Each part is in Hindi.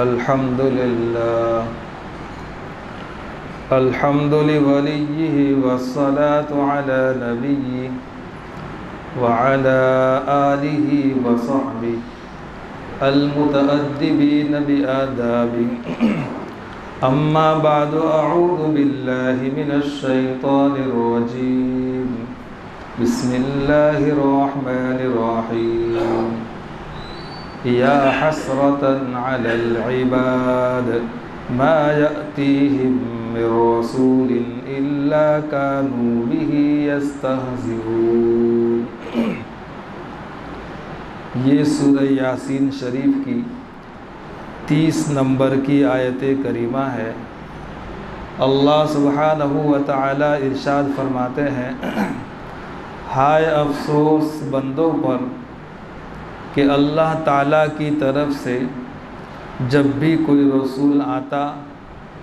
अल्हम्दुलिल्लाह अल्हम्दुलिवलिय्यिहि वस्सलातु अला नबिय्यि व अला आलिहि व सहबिहि अलमुतअद्दिबीन बिआदाबि अम्मा बअदु अऊज़ु बिल्लाहि मिनश शैतानिर रजीम बिस्मिल्लाहिर रहमानिर रहीम या हसरतन अलल इबाद मा यअतीहिम मिर रसूलिन इल्ला कानू बिही यस्तहज़िऊन। ये सूरह यासीन शरीफ की 30 नंबर की आयत करीमा है। अल्लाह सुब्हानहू व तआला इरशाद फरमाते हैं, हाय अफसोस बंदों पर कि अल्लाह ताला की तरफ से जब भी कोई रसूल आता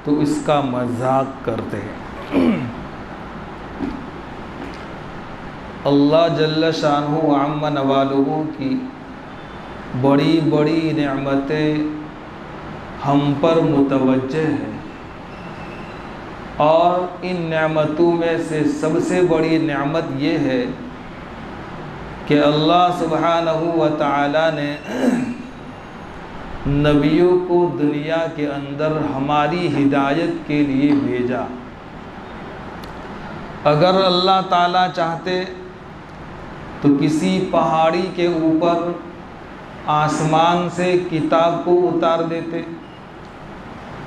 तो इसका मजाक करते हैं। अल्लाह जल्ल शानहू व अम्मा नवालुहू की बड़ी बड़ी नेमतें हम पर मुतवज्जे हैं और इन नेमतों में से सबसे बड़ी नेमत ये है कि अल्लाह सुब्हानहू व तआला ने नबियों को दुनिया के अंदर हमारी हिदायत के लिए भेजा। अगर अल्लाह ताला चाहते तो किसी पहाड़ी के ऊपर आसमान से किताब को उतार देते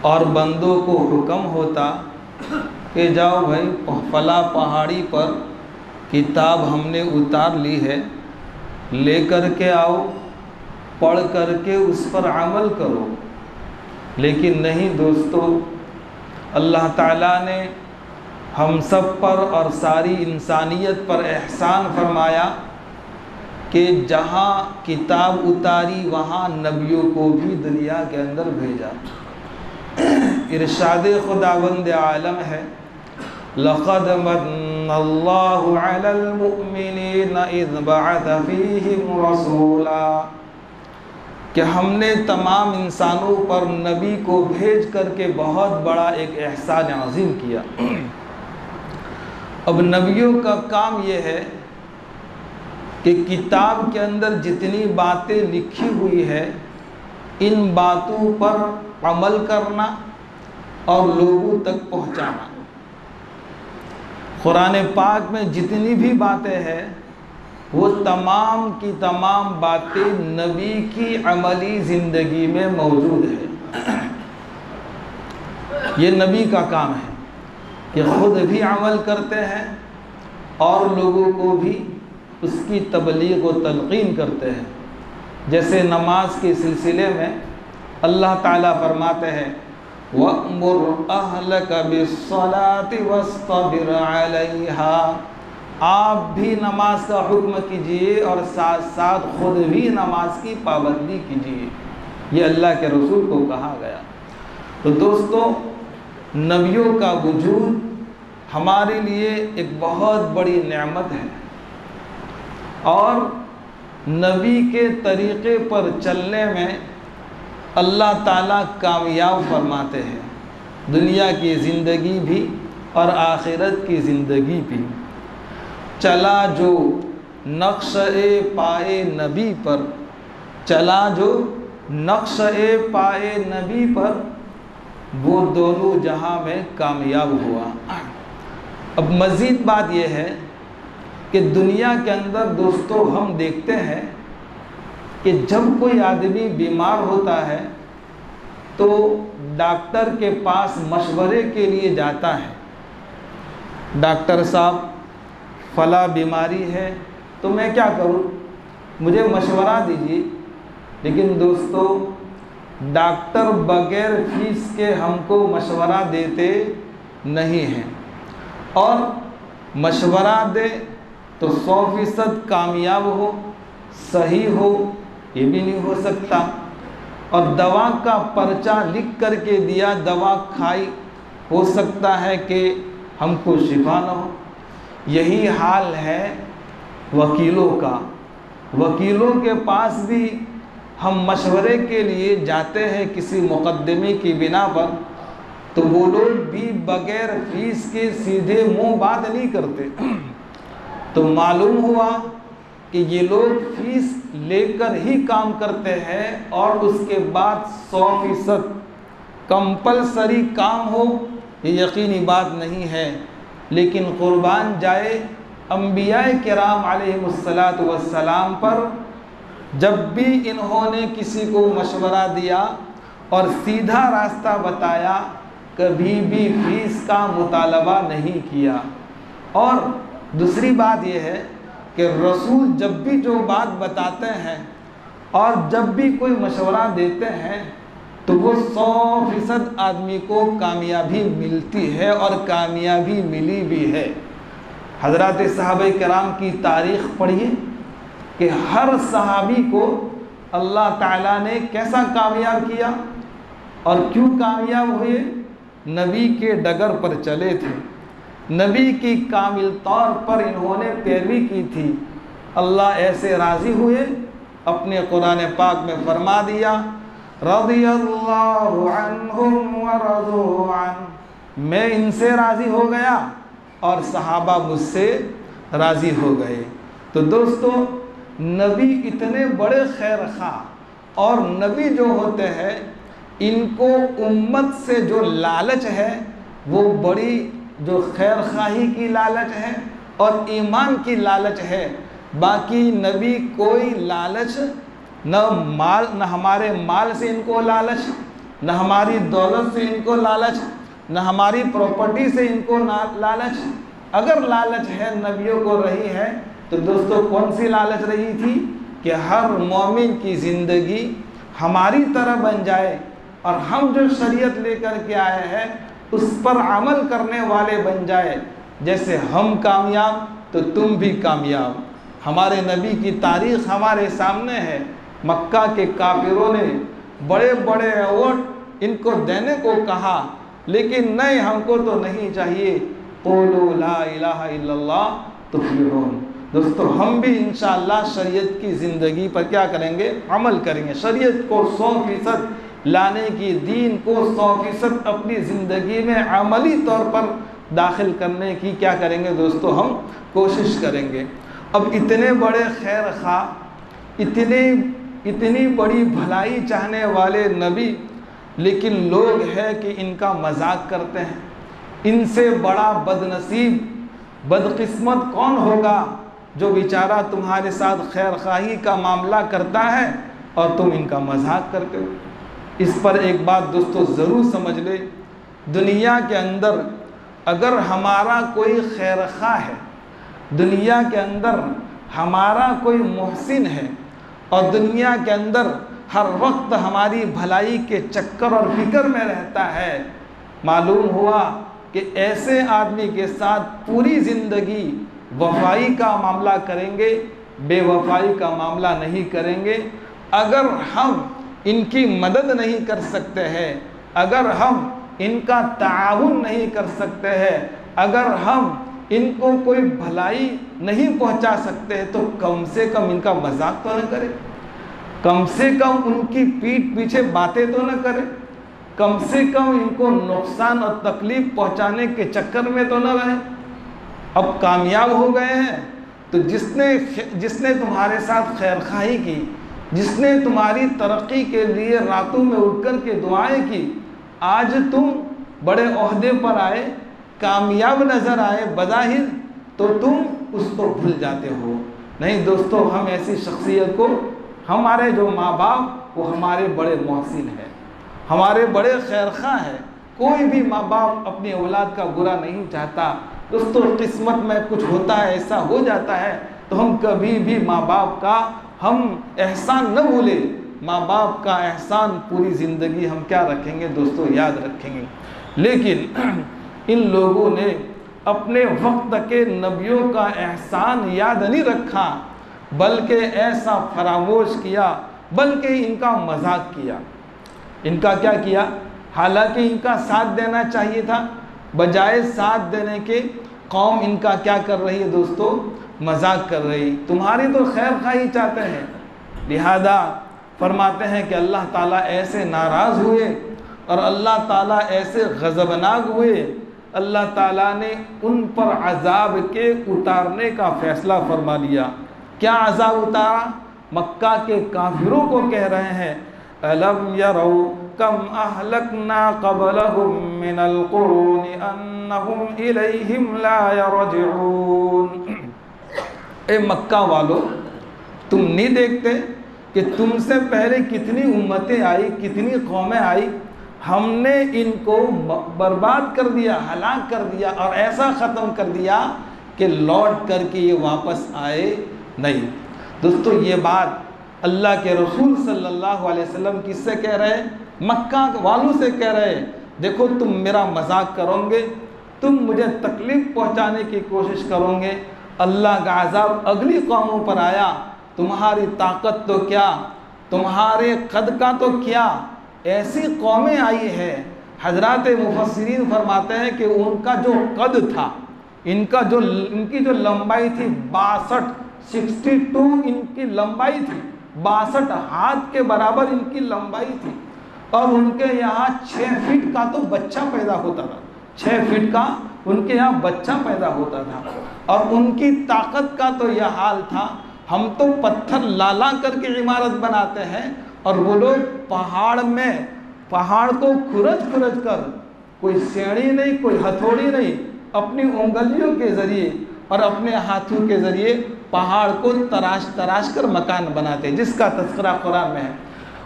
और बंदों को हुक्म होता कि जाओ भाई फला पहाड़ी पर किताब हमने उतार ली है, ले कर के आओ, पढ़ कर के उस पर अमल करो। लेकिन नहीं दोस्तों, अल्लाह ताला ने हम सब पर और सारी इंसानियत पर एहसान फरमाया कि जहाँ किताब उतारी वहाँ नबियों को भी दुनिया के अंदर भेजा। इरशाद खुदावंद आलम है, लक़द मन्नल्लाहु अलल मुअमिनीना इज़ बअथ फ़ीहिम रसूला, कि हमने तमाम इंसानों पर नबी को भेज करके बहुत बड़ा एक एहसान अज़ीम किया। अब नबियों का काम ये है कि किताब के अंदर जितनी बातें लिखी हुई है इन बातों पर अमल करना और लोगों तक पहुंचाना। कुरान पाक में जितनी भी बातें हैं वो तमाम की तमाम बातें नबी की अमली ज़िंदगी में मौजूद है। ये नबी का काम है कि ख़ुद भी अमल करते हैं और लोगों को भी उसकी तबलीग व तलक़ीन करते हैं। जैसे नमाज के सिलसिले में अल्लाह ताला फरमाते हैं, वअमुर अहलका बिस्सलाति वस्तबिर अलैहा, आप भी नमाज का हुक्म कीजिए और साथ साथ ख़ुद भी नमाज की पाबंदी कीजिए। ये अल्लाह के रसूल को कहा गया। तो दोस्तों, नबियों का वजूद हमारे लिए एक बहुत बड़ी नेमत है और नबी के तरीक़े पर चलने में अल्लाह ताला कामयाब फरमाते हैं, दुनिया की ज़िंदगी भी और आखिरत की ज़िंदगी भी। चला जो नक्श-ए पाए नबी पर, चला जो नक्श-ए पाए नबी पर, वो दोनों जहां में कामयाब हुआ। अब मज़ीद बात यह है कि दुनिया के अंदर दोस्तों हम देखते हैं कि जब कोई आदमी बीमार होता है तो डॉक्टर के पास मशवरे के लिए जाता है। डॉक्टर साहब फला बीमारी है तो मैं क्या करूं, मुझे मशवरा दीजिए। लेकिन दोस्तों, डॉक्टर बगैर फीस के हमको मशवरा देते नहीं हैं और मशवरा दे तो 100% कामयाब हो, सही हो, ये भी नहीं हो सकता। और दवा का पर्चा लिख करके दिया, दवा खाई, हो सकता है कि हमको शिफा न हो। यही हाल है वकीलों का। वकीलों के पास भी हम मशवरे के लिए जाते हैं किसी मुकदमे की बिना पर, तो वो लोग भी बगैर फीस के सीधे मुंह बात नहीं करते। तो मालूम हुआ कि ये लोग फीस लेकर ही काम करते हैं और उसके बाद 100% कंपलसरी काम हो, ये यकीनी बात नहीं है। लेकिन कुर्बान जाए अंबियाए किराम अलैहिमुस्सलातु वस्सलाम पर, जब भी इन्होंने किसी को मशवरा दिया और सीधा रास्ता बताया, कभी भी फीस का मुतालबा नहीं किया। और दूसरी बात यह है कि रसूल जब भी जो बात बताते हैं और जब भी कोई मशवरा देते हैं तो वो 100% आदमी को कामयाबी मिलती है और कामयाबी मिली भी है। हज़रात सहाबा किराम की तारीख़ पढ़िए कि हर सहाबी को अल्लाह ताला ने कैसा कामयाब किया और क्यों कामयाब हुए। नबी के डगर पर चले थे, नबी की कामिल तौर पर इन्होंने पैरवी की थी। अल्लाह ऐसे राज़ी हुए, अपने कुरान पाक में फरमा दिया, रज़ियल्लाहु अन्हुम व रज़ू अन, मैं इनसे राज़ी हो गया और सहाबा मुझसे राज़ी हो गए। तो दोस्तों, नबी इतने बड़े खैर खा और नबी जो होते हैं, इनको उम्मत से जो लालच है वो बड़ी जो खैर खाही की लालच है और ईमान की लालच है। बाकी नबी कोई लालच न हमारे माल से इनको लालच, न हमारी दौलत से इनको लालच, न हमारी प्रॉपर्टी से इनको लालच। अगर लालच है नबियों को रही है तो दोस्तों कौन सी लालच रही थी कि हर मोमिन की ज़िंदगी हमारी तरह बन जाए और हम जो शरीयत लेकर के आए हैं उस पर अमल करने वाले बन जाए। जैसे हम कामयाब तो तुम भी कामयाब। हमारे नबी की तारीख़ हमारे सामने है। मक्का के काफिरों ने बड़े बड़े अवार्ड इनको देने को कहा, लेकिन नहीं, हमको तो नहीं चाहिए। क़ूलू ला इलाहा इल्लल्लाह तुफ़्लिहून। दोस्तों, हम भी इंशाअल्लाह शरीयत की ज़िंदगी पर क्या करेंगे, अमल करेंगे। शरीयत को 100% लाने की, दीन को 100% अपनी ज़िंदगी में अमली तौर पर दाखिल करने की क्या करेंगे दोस्तों, हम कोशिश करेंगे। अब इतने बड़े खैर खा, इतनी बड़ी भलाई चाहने वाले नबी, लेकिन लोग हैं कि इनका मजाक करते हैं। इनसे बड़ा बदनसीब, बदकिस्मत कौन होगा जो बेचारा तुम्हारे साथ खैर खाही का मामला करता है और तुम इनका मजाक करते हो। इस पर एक बात दोस्तों ज़रूर समझ ले, दुनिया के अंदर अगर हमारा कोई खैर खा है, दुनिया के अंदर हमारा कोई मुहसिन है और दुनिया के अंदर हर वक्त हमारी भलाई के चक्कर और फिक्र में रहता है, मालूम हुआ कि ऐसे आदमी के साथ पूरी ज़िंदगी वफाई का मामला करेंगे, बेवफाई का मामला नहीं करेंगे। अगर हम इनकी मदद नहीं कर सकते हैं, अगर हम इनका ताउन नहीं कर सकते हैं, अगर हम इनको कोई भलाई नहीं पहुंचा सकते हैं, तो कम से कम इनका मजाक तो न करें, कम से कम उनकी पीठ पीछे बातें तो न करें, कम से कम इनको नुकसान और तकलीफ़ पहुंचाने के चक्कर में तो न रहें। अब कामयाब हो गए हैं तो जिसने तुम्हारे साथ खैरखाही की, जिसने तुम्हारी तरक्की के लिए रातों में उठ कर के दुआएं की, आज तुम बड़े ओहदे पर आए, कामयाब नज़र आए बज़ाहिर, तो तुम उसको भूल जाते हो। नहीं दोस्तों, हम ऐसी शख्सियत को, हमारे जो माँ बाप वो हमारे बड़े मोहसिन हैं, हमारे बड़े खैरखा हैं। कोई भी माँ बाप अपनी औलाद का बुरा नहीं चाहता। दोस्तों, किस्मत में कुछ होता है, ऐसा हो जाता है, तो हम कभी भी माँ बाप का हम एहसान न भूलें। माँ बाप का एहसान पूरी ज़िंदगी हम क्या रखेंगे दोस्तों, याद रखेंगे। लेकिन इन लोगों ने अपने वक्त के नबियों का एहसान याद नहीं रखा, बल्कि ऐसा फरामोश किया, बल्कि इनका मजाक किया। इनका क्या किया, हालांकि इनका साथ देना चाहिए था, बजाय साथ देने के कौम इनका क्या कर रही है दोस्तों, मजाक कर रही। तुम्हारी तो खैर खाही चाहते हैं, लिहाजा फरमाते हैं कि अल्लाह ताला ऐसे नाराज़ हुए और अल्लाह ताला ऐसे गज़बनाक हुए, अल्लाह ताला ने उन पर अज़ाब के उतारने का फ़ैसला फरमा लिया। क्या अज़ाब उतारा? मक्का के काफिरों को कह रहे हैं, अलम यरौ कम अहलकना क़ब्लहुम मिनल क़ुरूनि अन्नहुम इलैहिम ला यरजिऊन। ए मक्का वालों, तुम नहीं देखते कि तुमसे पहले कितनी उम्मतें आई, कितनी कौमें आई, हमने इनको बर्बाद कर दिया, हलाक कर दिया और ऐसा ख़त्म कर दिया कि लौट करके ये वापस आए नहीं। दोस्तों, ये बात अल्लाह के रसूल सल्लल्लाहु अलैहि वसल्लम किससे कह रहे हैं? मक्का वालों से कह रहे हैं। देखो, तुम मेरा मजाक करोगे, तुम मुझे तकलीफ़ पहुंचाने की कोशिश करोगे, अल्लाह का अज़ाब अगली कौमों पर आया, तुम्हारी ताकत तो क्या, तुम्हारे कद का तो क्या, ऐसी कौमें आई है। हजरात मुफस्सिरीन फरमाते हैं कि उनका जो कद था, इनकी जो लंबाई थी 62 इनकी लंबाई थी, 62 हाथ के बराबर इनकी लंबाई थी। और उनके यहाँ 6 फीट का तो बच्चा पैदा होता था, 6 फीट का उनके यहाँ बच्चा पैदा होता था। और उनकी ताकत का तो यह हाल था, हम तो पत्थर ला करके इमारत बनाते हैं और वो लोग पहाड़ को खुरच कर, कोई सीढ़ी नहीं, कोई हथौड़ी नहीं, अपनी उंगलियों के ज़रिए और अपने हाथों के ज़रिए पहाड़ को तराश कर मकान बनाते हैं, जिसका तज़किरा कुरान में है।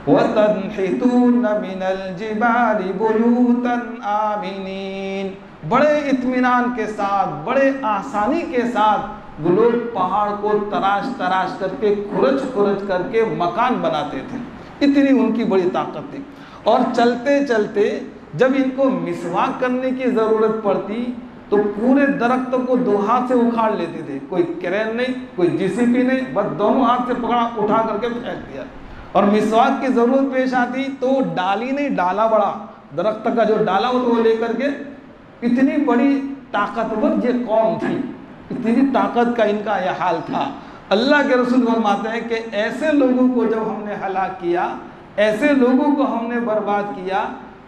वतन्हितून मिनल जिबाली बुयूतन आमिनीन, बड़े इत्मीनान के साथ, बड़े आसानी के साथ वो लोग पहाड़ को तराश करके खुरच करके मकान बनाते थे। इतनी उनकी बड़ी ताकत थी। और चलते चलते जब इनको मिसवाक करने की ज़रूरत पड़ती तो पूरे दरख्तों को 2 हाथ से उखाड़ लेते थे। कोई क्रेन नहीं, कोई जेसीबी नहीं, बस दोनों हाथ से पकड़ा, उठा करके फेंक दिया। और मिसवाक की ज़रूरत पेश आती तो डाली नहीं, डाला बड़ा, दरख्त का जो डाला हो तो वो लेकर के, इतनी बड़ी ताकतवर ये कौम थी, इतनी ताकत का इनका यह हाल था। अल्लाह के रसूल फरमाते हैं कि ऐसे लोगों को जब हमने हलाक किया, ऐसे लोगों को हमने बर्बाद किया,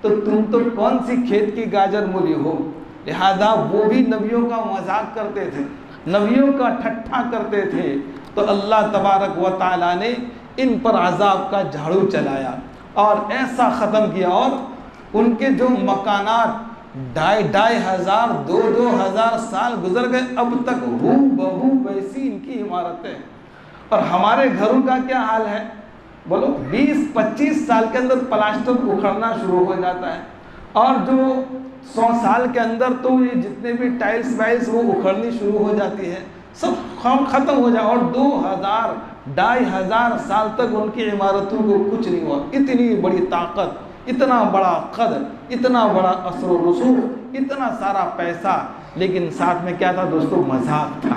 तो तुम तो कौन सी खेत की गाजर मूली हो। लिहाजा वो भी नबियों का मजाक करते थे, नबियों का ठट्ठा करते थे। तो अल्लाह तबारक व तआला ने इन पर अजाब का झाड़ू चलाया और ऐसा ख़त्म किया। और उनके जो मकानात 2,500 2,000 साल गुजर गए, अब तक हू बहू वैसी इनकी इमारतें। और हमारे घरों का क्या हाल है बोलो? 20-25 साल के अंदर प्लास्टर उखड़ना शुरू हो जाता है, और जो 100 साल के अंदर तो ये जितने भी टाइल्स वाइल्स वो उखड़नी शुरू हो जाती है, सब ख़त्म हो जाए। और 2,000-2,500 साल तक उनकी इमारतों को कुछ नहीं हुआ। इतनी बड़ी ताकत, इतना बड़ा कद, इतना बड़ा असर व रसूख, इतना सारा पैसा, लेकिन साथ में क्या था दोस्तों? मजाक था।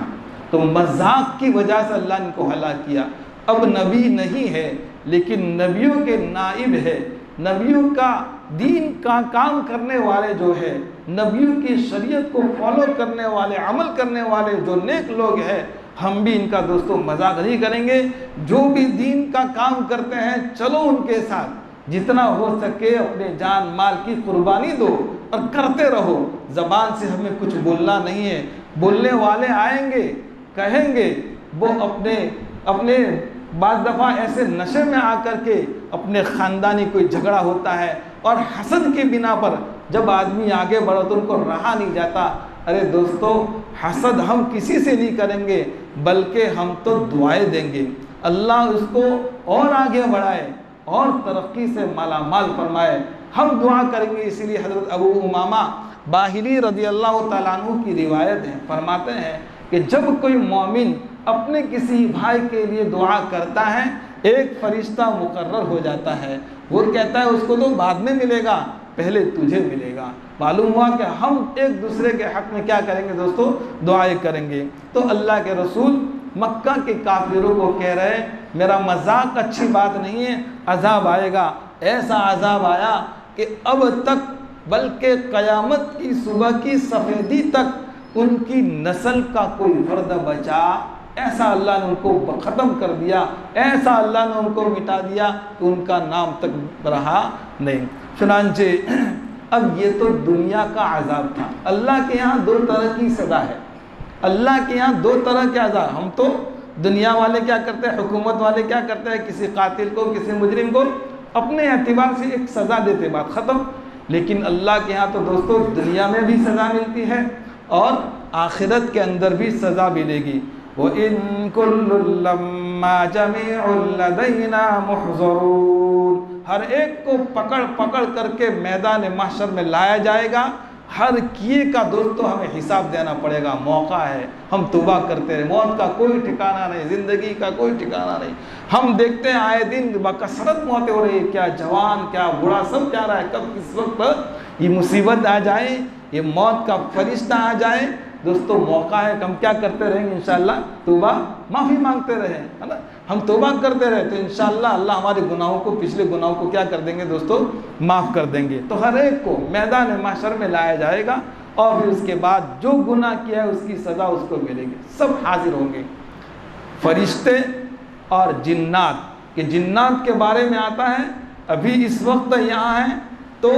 तो मजाक की वजह से अल्लाह ने इनको हलाक किया। अब नबी नहीं है, लेकिन नबियों के नाइब है, नबियों का दीन का काम करने वाले जो है, नबियों की शरीयत को फॉलो करने वाले, अमल करने वाले जो नेक लोग हैं, हम भी इनका दोस्तों मजाक नहीं करेंगे। जो भी दीन का काम करते हैं, चलो उनके साथ, जितना हो सके अपने जान माल की कुर्बानी दो और करते रहो। ज़बान से हमें कुछ बोलना नहीं है। बोलने वाले आएंगे, कहेंगे, वो अपने बाद दफ़ा ऐसे नशे में आकर के अपने ख़ानदानी कोई झगड़ा होता है और हसद के बिना पर जब आदमी आगे बढ़ो तो उनको रहा नहीं जाता। अरे दोस्तों, हसद हम किसी से नहीं करेंगे, बल्कि हम तो दुआएं देंगे, अल्लाह उसको और आगे बढ़ाए और तरक्की से मालामाल फरमाए, हम दुआ करेंगे। इसीलिए हज़रत अबू उमामा बाहिली रज़ी अल्लाह तआला अन्हु की रिवायत है, फरमाते हैं कि जब कोई मोमिन अपने किसी भाई के लिए दुआ करता है, एक फरिश्ता मुकर्रर हो जाता है। वो कहता है उसको तो बाद में मिलेगा, पहले तुझे मिलेगा। मालूम हुआ कि हम एक दूसरे के हक़ में क्या करेंगे दोस्तों? दुआएं करेंगे। तो अल्लाह के रसूल मक्का के काफिरों को कह रहे हैं, मेरा मजाक अच्छी बात नहीं है, अजाब आएगा। ऐसा अजाब आया कि अब तक, बल्कि क़यामत की सुबह की सफ़ेदी तक उनकी नस्ल का कोई फर्द बचा ऐसा अल्लाह ने उनको ख़त्म कर दिया, ऐसा अल्लाह ने उनको मिटा दिया कि उनका नाम तक रहा नहीं। चुनांचे अब ये तो दुनिया का अज़ाब था। अल्लाह के यहाँ दो तरह की सज़ा है, अल्लाह के यहाँ दो तरह के अज़ाब। हम तो दुनिया वाले क्या करते हैं, हुकूमत वाले क्या करते हैं, किसी कातिल को, किसी मुजरिम को अपने एतबार से एक सज़ा देते, बात ख़त्म। लेकिन अल्लाह के यहाँ तो दोस्तों दुनिया में भी सज़ा मिलती है और आखिरत के अंदर भी सज़ा मिलेगी। वो इन कुल्लु लम्मा जमीउन लदैना मुहज़रून, हर एक को पकड़ पकड़ करके मैदान महशर में लाया जाएगा। हर किए का दोस्तों हमें हिसाब देना पड़ेगा। मौका है, हम तौबा करते रहे, मौत का कोई ठिकाना नहीं, ज़िंदगी का कोई ठिकाना नहीं। हम देखते हैं आए दिन बकसरत मौतें हो रही है, क्या जवान क्या बूढ़ा सब जा रहा है। कब किस वक्त ये मुसीबत आ जाए, ये मौत का फरिश्ता आ जाए, दोस्तों मौका है कि हम क्या करते रहेंगे, इंशाअल्लाह तौबा माफ़ी मांगते रहें, है ना। हम तौबा करते रहे तो इंशाअल्लाह अल्लाह हमारे गुनाहों को, पिछले गुनाहों को क्या कर देंगे दोस्तों, माफ़ कर देंगे। तो हर एक को मैदान महशर में लाया जाएगा और फिर उसके बाद जो गुनाह किया है उसकी सज़ा उसको मिलेगी। सब हाजिर होंगे, फरिश्ते और जिन्नात। कि जिन्नात के बारे में आता है, अभी इस वक्त यहाँ हैं तो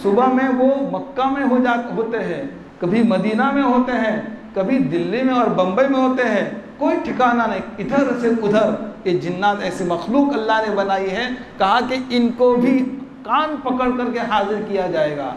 सुबह में वो मक्का में होते हैं, कभी मदीना में होते हैं, कभी दिल्ली में और बम्बई में होते हैं, कोई ठिकाना नहीं, इधर से उधर। ये जिन्नात ऐसी मखलूक अल्लाह ने बनाई है, कहा कि इनको भी कान पकड़ करके हाजिर किया जाएगा।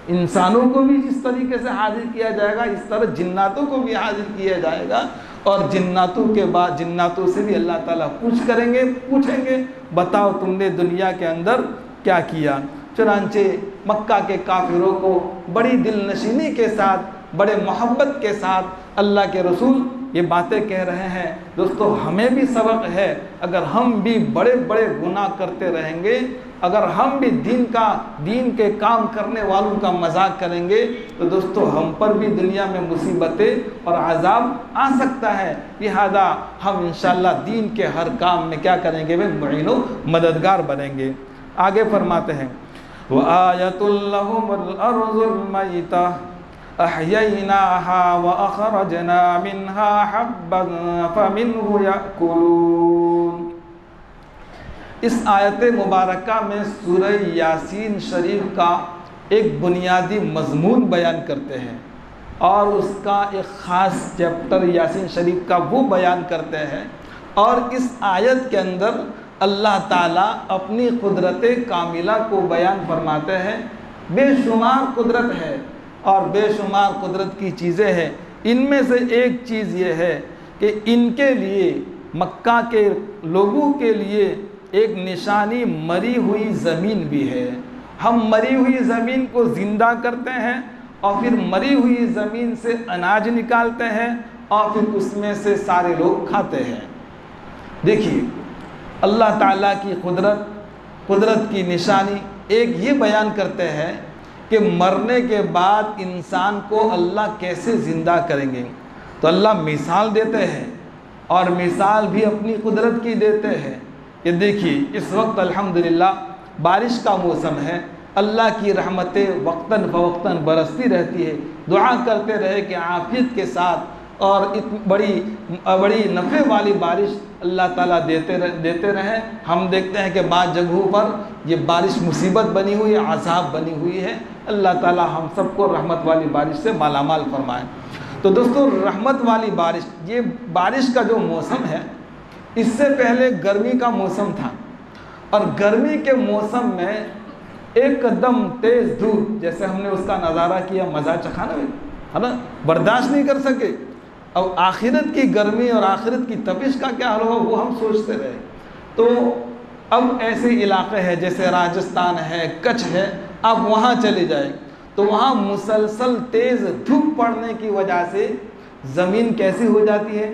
इंसानों को भी जिस तरीके से हाजिर किया जाएगा, इस तरह जिन्नातों को भी हाजिर किया जाएगा। और जिन्नातों के बाद जिन्नातों से भी अल्लाह ताला पूछेंगे बताओ तुमने दुनिया के अंदर क्या किया। चुनांचे मक्का के काफिरों को बड़ी दिलनशीनी के साथ, बड़े मोहब्बत के साथ अल्लाह के रसूल ये बातें कह रहे हैं। दोस्तों हमें भी सबक है, अगर हम भी बड़े बड़े गुनाह करते रहेंगे, अगर हम भी दीन के काम करने वालों का मजाक करेंगे तो दोस्तों हम पर भी दुनिया में मुसीबतें और अज़ाब आ सकता है। लिहाजा हम इंशाअल्लाह दीन के हर काम में क्या करेंगे, वे मुईनो मददगार बनेंगे। आगे फरमाते हैं व आयतुल लहुमुल अर्ज़ुल मैता अहयैनाहा व अखरजना मिन्हा हब्बन फमिन्हु याकुलून। इस आयत मुबारका में सूरह यासीन शरीफ का एक बुनियादी मजमून बयान करते हैं और उसका एक ख़ास चैप्टर यासीन शरीफ का वो बयान करते हैं। और इस आयत के अंदर अल्लाह ताला अपनी कुदरत कामिला को बयान फरमाते हैं। बेशुमार कुदरत है और बेशुमार कुदरत की चीज़ें हैं। इनमें से एक चीज़ ये है कि इनके लिए, मक्का के लोगों के लिए एक निशानी मरी हुई ज़मीन भी है। हम मरी हुई ज़मीन को ज़िंदा करते हैं और फिर मरी हुई ज़मीन से अनाज निकालते हैं और फिर उसमें से सारे लोग खाते हैं। देखिए अल्लाह ताला की कुदरत की निशानी एक ये बयान करते हैं कि मरने के बाद इंसान को अल्लाह कैसे ज़िंदा करेंगे। तो अल्लाह मिसाल देते हैं और मिसाल भी अपनी कुदरत की देते हैं। ये देखिए इस वक्त अल्हम्दुलिल्लाह बारिश का मौसम है, अल्लाह की रहमतें वक्तन फ़वक्तन बरसती रहती है। दुआ करते रहे कि आफियत के साथ और बड़ी नफ़े वाली बारिश अल्लाह ताला देते रहे। हम देखते हैं कि बाद जगहों पर ये बारिश मुसीबत बनी हुई है, अज़ाब बनी हुई है। अल्लाह ताला हम सबको रहमत वाली बारिश से मालामाल फरमाए। तो दोस्तों रहमत वाली बारिश, ये बारिश का जो मौसम है, इससे पहले गर्मी का मौसम था और गर्मी के मौसम में एकदम तेज़ धूप, जैसे हमने उसका नज़ारा किया, मज़ा चखा ना, है ना, बर्दाश्त नहीं कर सके। अब आखिरत की गर्मी और आखिरत की तपिश का क्या हाल होगा वो हम सोचते रहे। तो अब ऐसे इलाके हैं जैसे राजस्थान है, कच्छ है, आप वहाँ चले जाए तो वहाँ मुसलसल तेज़ धूप पड़ने की वजह से ज़मीन कैसी हो जाती है,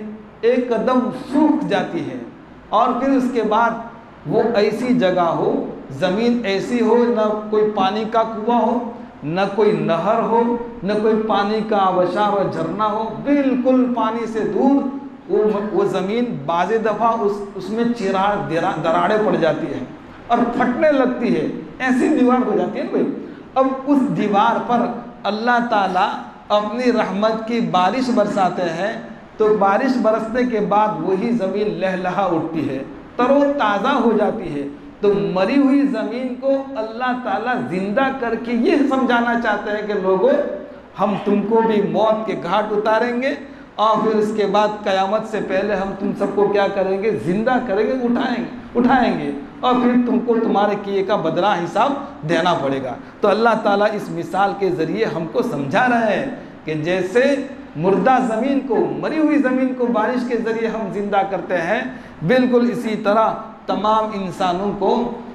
एकदम सूख जाती है। और फिर उसके बाद वो ऐसी जगह हो, ज़मीन ऐसी हो, न कोई पानी का कुआं हो, न कोई नहर हो, न कोई पानी का आबशार और झरना हो, बिल्कुल पानी से दूर वो ज़मीन बाज़ दफ़ा उसमें दरारें पड़ जाती हैं और फटने लगती है, ऐसी दीवार हो जाती है ना भाई। अब उस दीवार पर अल्लाह ताला अपनी रहमत की बारिश बरसाते हैं तो बारिश बरसने के बाद वही ज़मीन लहलहा उठती है, तरोताज़ा हो जाती है। तो मरी हुई ज़मीन को अल्लाह ताला जिंदा करके ये समझाना चाहते हैं कि लोगों, हम तुमको भी मौत के घाट उतारेंगे और फिर उसके बाद क़यामत से पहले हम तुम सबको क्या करेंगे, जिंदा करेंगे, उठाएंगे और फिर तुमको तुम्हारे किए का बदला हिसाब देना पड़ेगा। तो अल्लाह ताला इस मिसाल के ज़रिए हमको समझा रहे हैं कि जैसे मुर्दा ज़मीन को, मरी हुई ज़मीन को बारिश के ज़रिए हम जिंदा करते हैं, बिल्कुल इसी तरह तमाम इंसानों को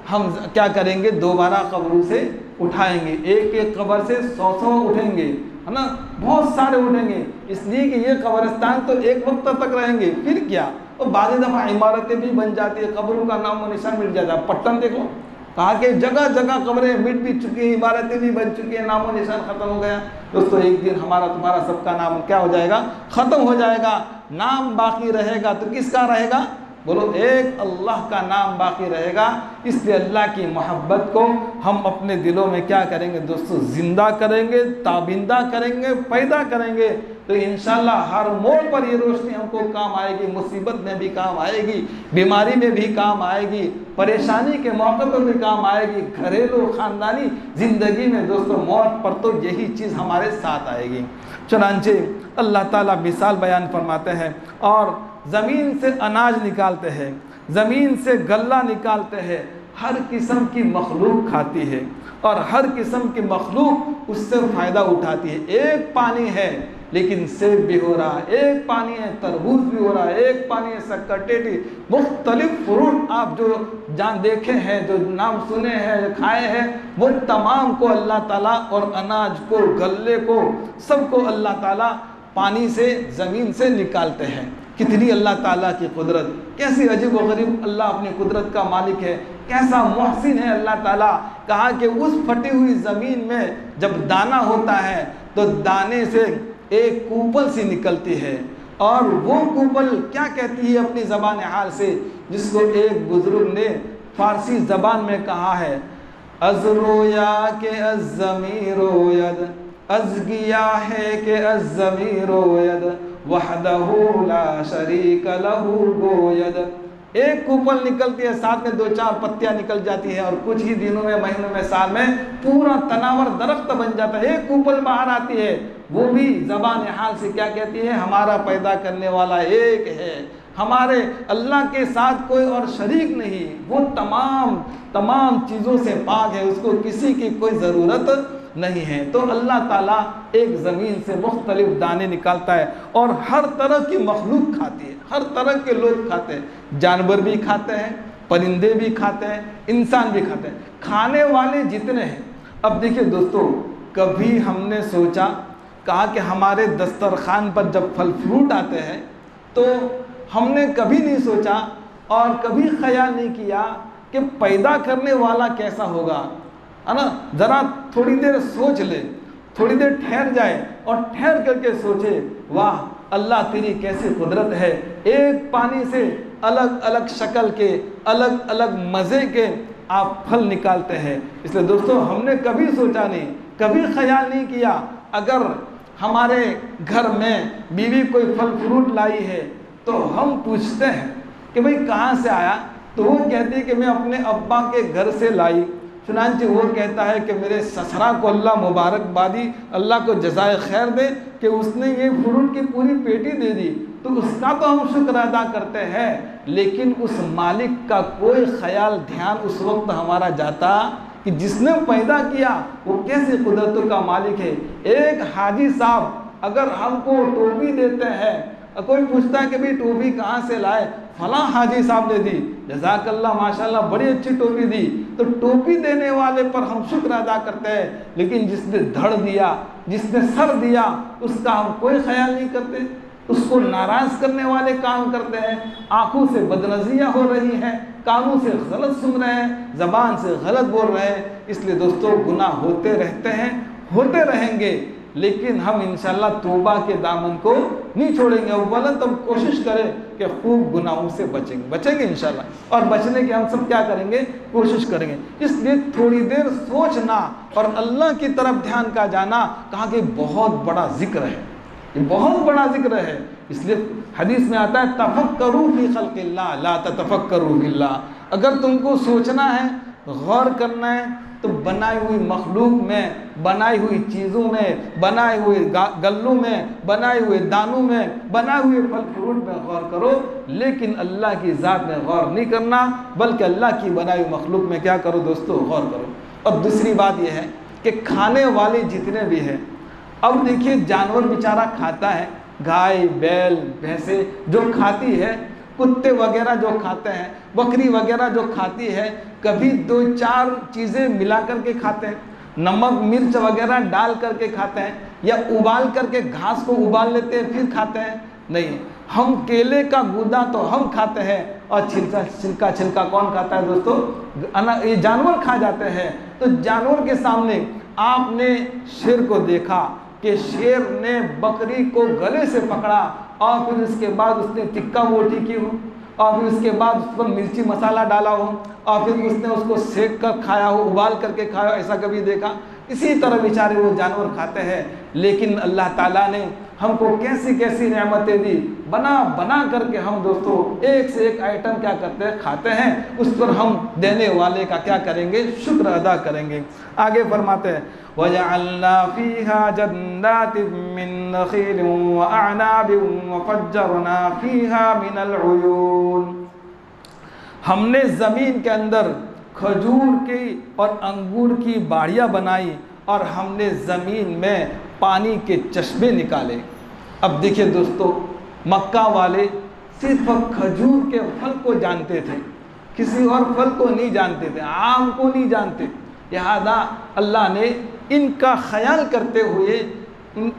हम क्या करेंगे, दोबारा कब्रों से उठाएंगे। एक एक कब्र से 100 उठेंगे, है ना, बहुत सारे उठेंगे, इसलिए कि ये कब्रिस्तान तो एक वक्त तक रहेंगे, फिर क्या। और बाज़ दफ़ा इमारतें भी बन जाती है, कब्रों का नाम और निशान मिट जाता है। पट्टन देखो, कहा कि जगह जगह कब्रें मिट भी चुकी हैं, इमारतें भी बन चुकी हैं, नामो निशान ख़त्म हो गया। दोस्तों एक दिन हमारा तुम्हारा सबका नाम क्या हो जाएगा, ख़त्म हो जाएगा, नाम बाकी रहेगा तो किसका रहेगा, बोलो, एक अल्लाह का नाम बाकी रहेगा। इसलिए अल्लाह की मोहब्बत को हम अपने दिलों में क्या करेंगे दोस्तों, ज़िंदा करेंगे, ताबिंदा करेंगे, पैदा करेंगे। तो इंशाअल्लाह हर मोड़ पर ये रोशनी हमको काम आएगी, मुसीबत में भी काम आएगी, बीमारी में भी काम आएगी, परेशानी के मौके पर भी काम आएगी, घरेलू ख़ानदानी ज़िंदगी में दोस्तों मौत पर तो यही चीज़ हमारे साथ आएगी। चुनांचे अल्लाह ताला मिसाल बयान फरमाते हैं और ज़मीन से अनाज निकालते हैं, ज़मीन से गल्ला निकालते हैं, हर किस्म की मखलूक खाती है और हर किस्म की मखलूक उससे फ़ायदा उठाती है। एक पानी है लेकिन सेब भी हो रहा है, एक पानी है तरबूज भी हो रहा है, एक पानी है सक्करटेटी, मुख्तलिफ फ्रूट आप जो जान देखे हैं, जो नाम सुने हैं, खाए हैं, वो तमाम को अल्लाह ताला, और अनाज को, गल्ले को, सबको अल्लाह ताला पानी से, ज़मीन से निकालते हैं। कितनी अल्लाह ताला की कुदरत, कैसी अजीब व गरीब अल्लाह अपनी कुदरत का मालिक है, कैसा मोहसिन है अल्लाह ताला। कहा कि उस फटी हुई ज़मीन में जब दाना होता है तो दाने से एक कूपल सी निकलती है, और वो कूपल क्या कहती है अपनी ज़बान हाल से, जिसको एक बुज़ुर्ग ने फ़ारसी ज़बान में कहा है, अज़रोया के अज़्ज़मीरोयद, अज़गिया है के अज़्ज़मीरोयद, वहदहू ला शरीक लहू गोयद। एक कूपल निकलती है, साथ में 2-4 पत्तियां निकल जाती है, और कुछ ही दिनों में, महीनों में, साल में पूरा तनावर दरख्त बन जाता है। एक कूपल बाहर आती है, वो भी ज़बान हाल से क्या कहती है, हमारा पैदा करने वाला एक है, हमारे अल्लाह के साथ कोई और शरीक नहीं, वो तमाम चीज़ों से पाक है, उसको किसी की कोई ज़रूरत नहीं है। तो अल्लाह ताला एक ज़मीन से मुख्तलिफ दाने निकालता है और हर तरह की मखलूक खाती है, हर तरह के लोग खाते हैं, जानवर भी खाते हैं, परिंदे भी खाते हैं, इंसान भी खाते हैं, खाने वाले जितने हैं। अब देखिए दोस्तों, कभी हमने सोचा, कहा कि हमारे दस्तरखान पर जब फल फ्रूट आते हैं तो हमने कभी नहीं सोचा और कभी ख्याल नहीं किया कि पैदा करने वाला कैसा होगा, है ना। ज़रा थोड़ी देर सोच ले, थोड़ी देर ठहर जाए और ठहर करके सोचे, वाह अल्लाह तेरी कैसी कुदरत है, एक पानी से अलग अलग शक्ल के, अलग अलग मज़े के आप फल निकालते हैं। इसलिए दोस्तों हमने कभी सोचा नहीं, कभी ख्याल नहीं किया, अगर हमारे घर में बीवी कोई फल फ्रूट लाई है तो हम पूछते हैं कि भाई कहाँ से आया, तो वो कहती है कि मैं अपने अब्बा के घर से लाई। चुनांचे वो कहता है कि मेरे ससुरा को अल्लाह मुबारकबादी, अल्लाह को जज़ाए खैर दे कि उसने ये फ्रूट की पूरी पेटी दे दी, तो उसका तो हम शुक्र अदा करते हैं, लेकिन उस मालिक का कोई ख्याल ध्यान उस वक्त हमारा जाता कि जिसने पैदा किया वो कैसी कुदरतों का मालिक है। एक हाजी साहब अगर हमको टोपी देते हैं, कोई पूछता है कि भाई टोपी कहाँ से लाए, फला हाजी साहब ने दी, जज़ाकल्लाह माशाल्लाह बड़ी अच्छी टोपी दी, तो टोपी देने वाले पर हम शुक्र अदा करते हैं, लेकिन जिसने धड़ दिया, जिसने सर दिया, उसका हम कोई ख्याल नहीं करते, उसको नाराज़ करने वाले काम करते हैं। आँखों से बदनज़रियाँ हो रही हैं, कानों से गलत सुन रहे हैं, ज़बान से गलत बोल रहे हैं। इसलिए दोस्तों गुनाह होते रहते हैं, होते रहेंगे, लेकिन हम इंशाअल्लाह तौबा के दामन को नहीं छोड़ेंगे। अव्वलन तो हम कोशिश करें कि खूब गुनाहों से बचेंगे इंशाअल्लाह, और बचने की हम सब क्या करेंगे, कोशिश करेंगे। इसलिए थोड़ी देर सोचना और अल्लाह की तरफ ध्यान का जाना, कहा कि बहुत बड़ा जिक्र है, ये बहुत बड़ा जिक्र है। इसलिए हदीस में आता है तफक्करू फी खल्क़िल्लाह ला ततफक्करू फिल्लाह। अगर तुमको सोचना है, गौर करना है, तो बनाई हुई मखलूक में, बनाई हुई चीज़ों में, बनाए हुए गल्लों में, बनाए हुए दानों में, बनाए हुए फल फ्रूट में गौर करो, लेकिन अल्लाह की ज़ात में गौर नहीं करना, बल्कि अल्लाह की बनाई हुई मखलूक में क्या करो दोस्तों, गौर करो। और दूसरी बात यह है कि खाने वाले जितने भी हैं, अब देखिए जानवर बेचारा खाता है, गाय बैल भैंसे जो खाती है, कुत्ते वगैरह जो खाते हैं, बकरी वगैरह जो खाती है, कभी 2-4 चीज़ें मिला करके खाते हैं, नमक मिर्च वगैरह डाल करके खाते हैं, या उबाल करके घास को उबाल लेते हैं फिर खाते हैं? नहीं, हम केले का गूदा तो हम खाते हैं, और छिलका कौन खाता है दोस्तों? ये जानवर खा जाते हैं। तो जानवर के सामने आपने शेर को देखा कि शेर ने बकरी को गले से पकड़ा, और फिर उसके बाद उसने टिक्का बोटी की हो, और फिर उसके बाद उस पर मिर्ची मसाला डाला हो, और फिर उसने उसको सेक कर खाया हो, उबाल करके खाया हो, ऐसा कभी देखा? इसी तरह बेचारे वो जानवर खाते हैं। लेकिन अल्लाह ताला ने हमको कैसी कैसी नेमतें दी, बना बना करके हम दोस्तों एक से एक आइटम क्या करते हैं, खाते हैं। उस पर हम देने वाले का क्या करेंगे, शुक्र अदा करेंगे। आगे फरमाते हैं वजअलना फीहा जन्नातिन मिन नखीलिन व अअनाबिन व फज्जरना फीहा मिनल उयून। हमने ज़मीन के अंदर खजूर की और अंगूर की बाड़ियाँ बनाई, और हमने ज़मीन में पानी के चश्मे निकाले। अब देखिए दोस्तों, मक्का वाले सिर्फ खजूर के फल को जानते थे, किसी और फल को नहीं जानते थे, आम को नहीं जानते। लिहाजा अल्लाह ने इनका ख्याल करते हुए,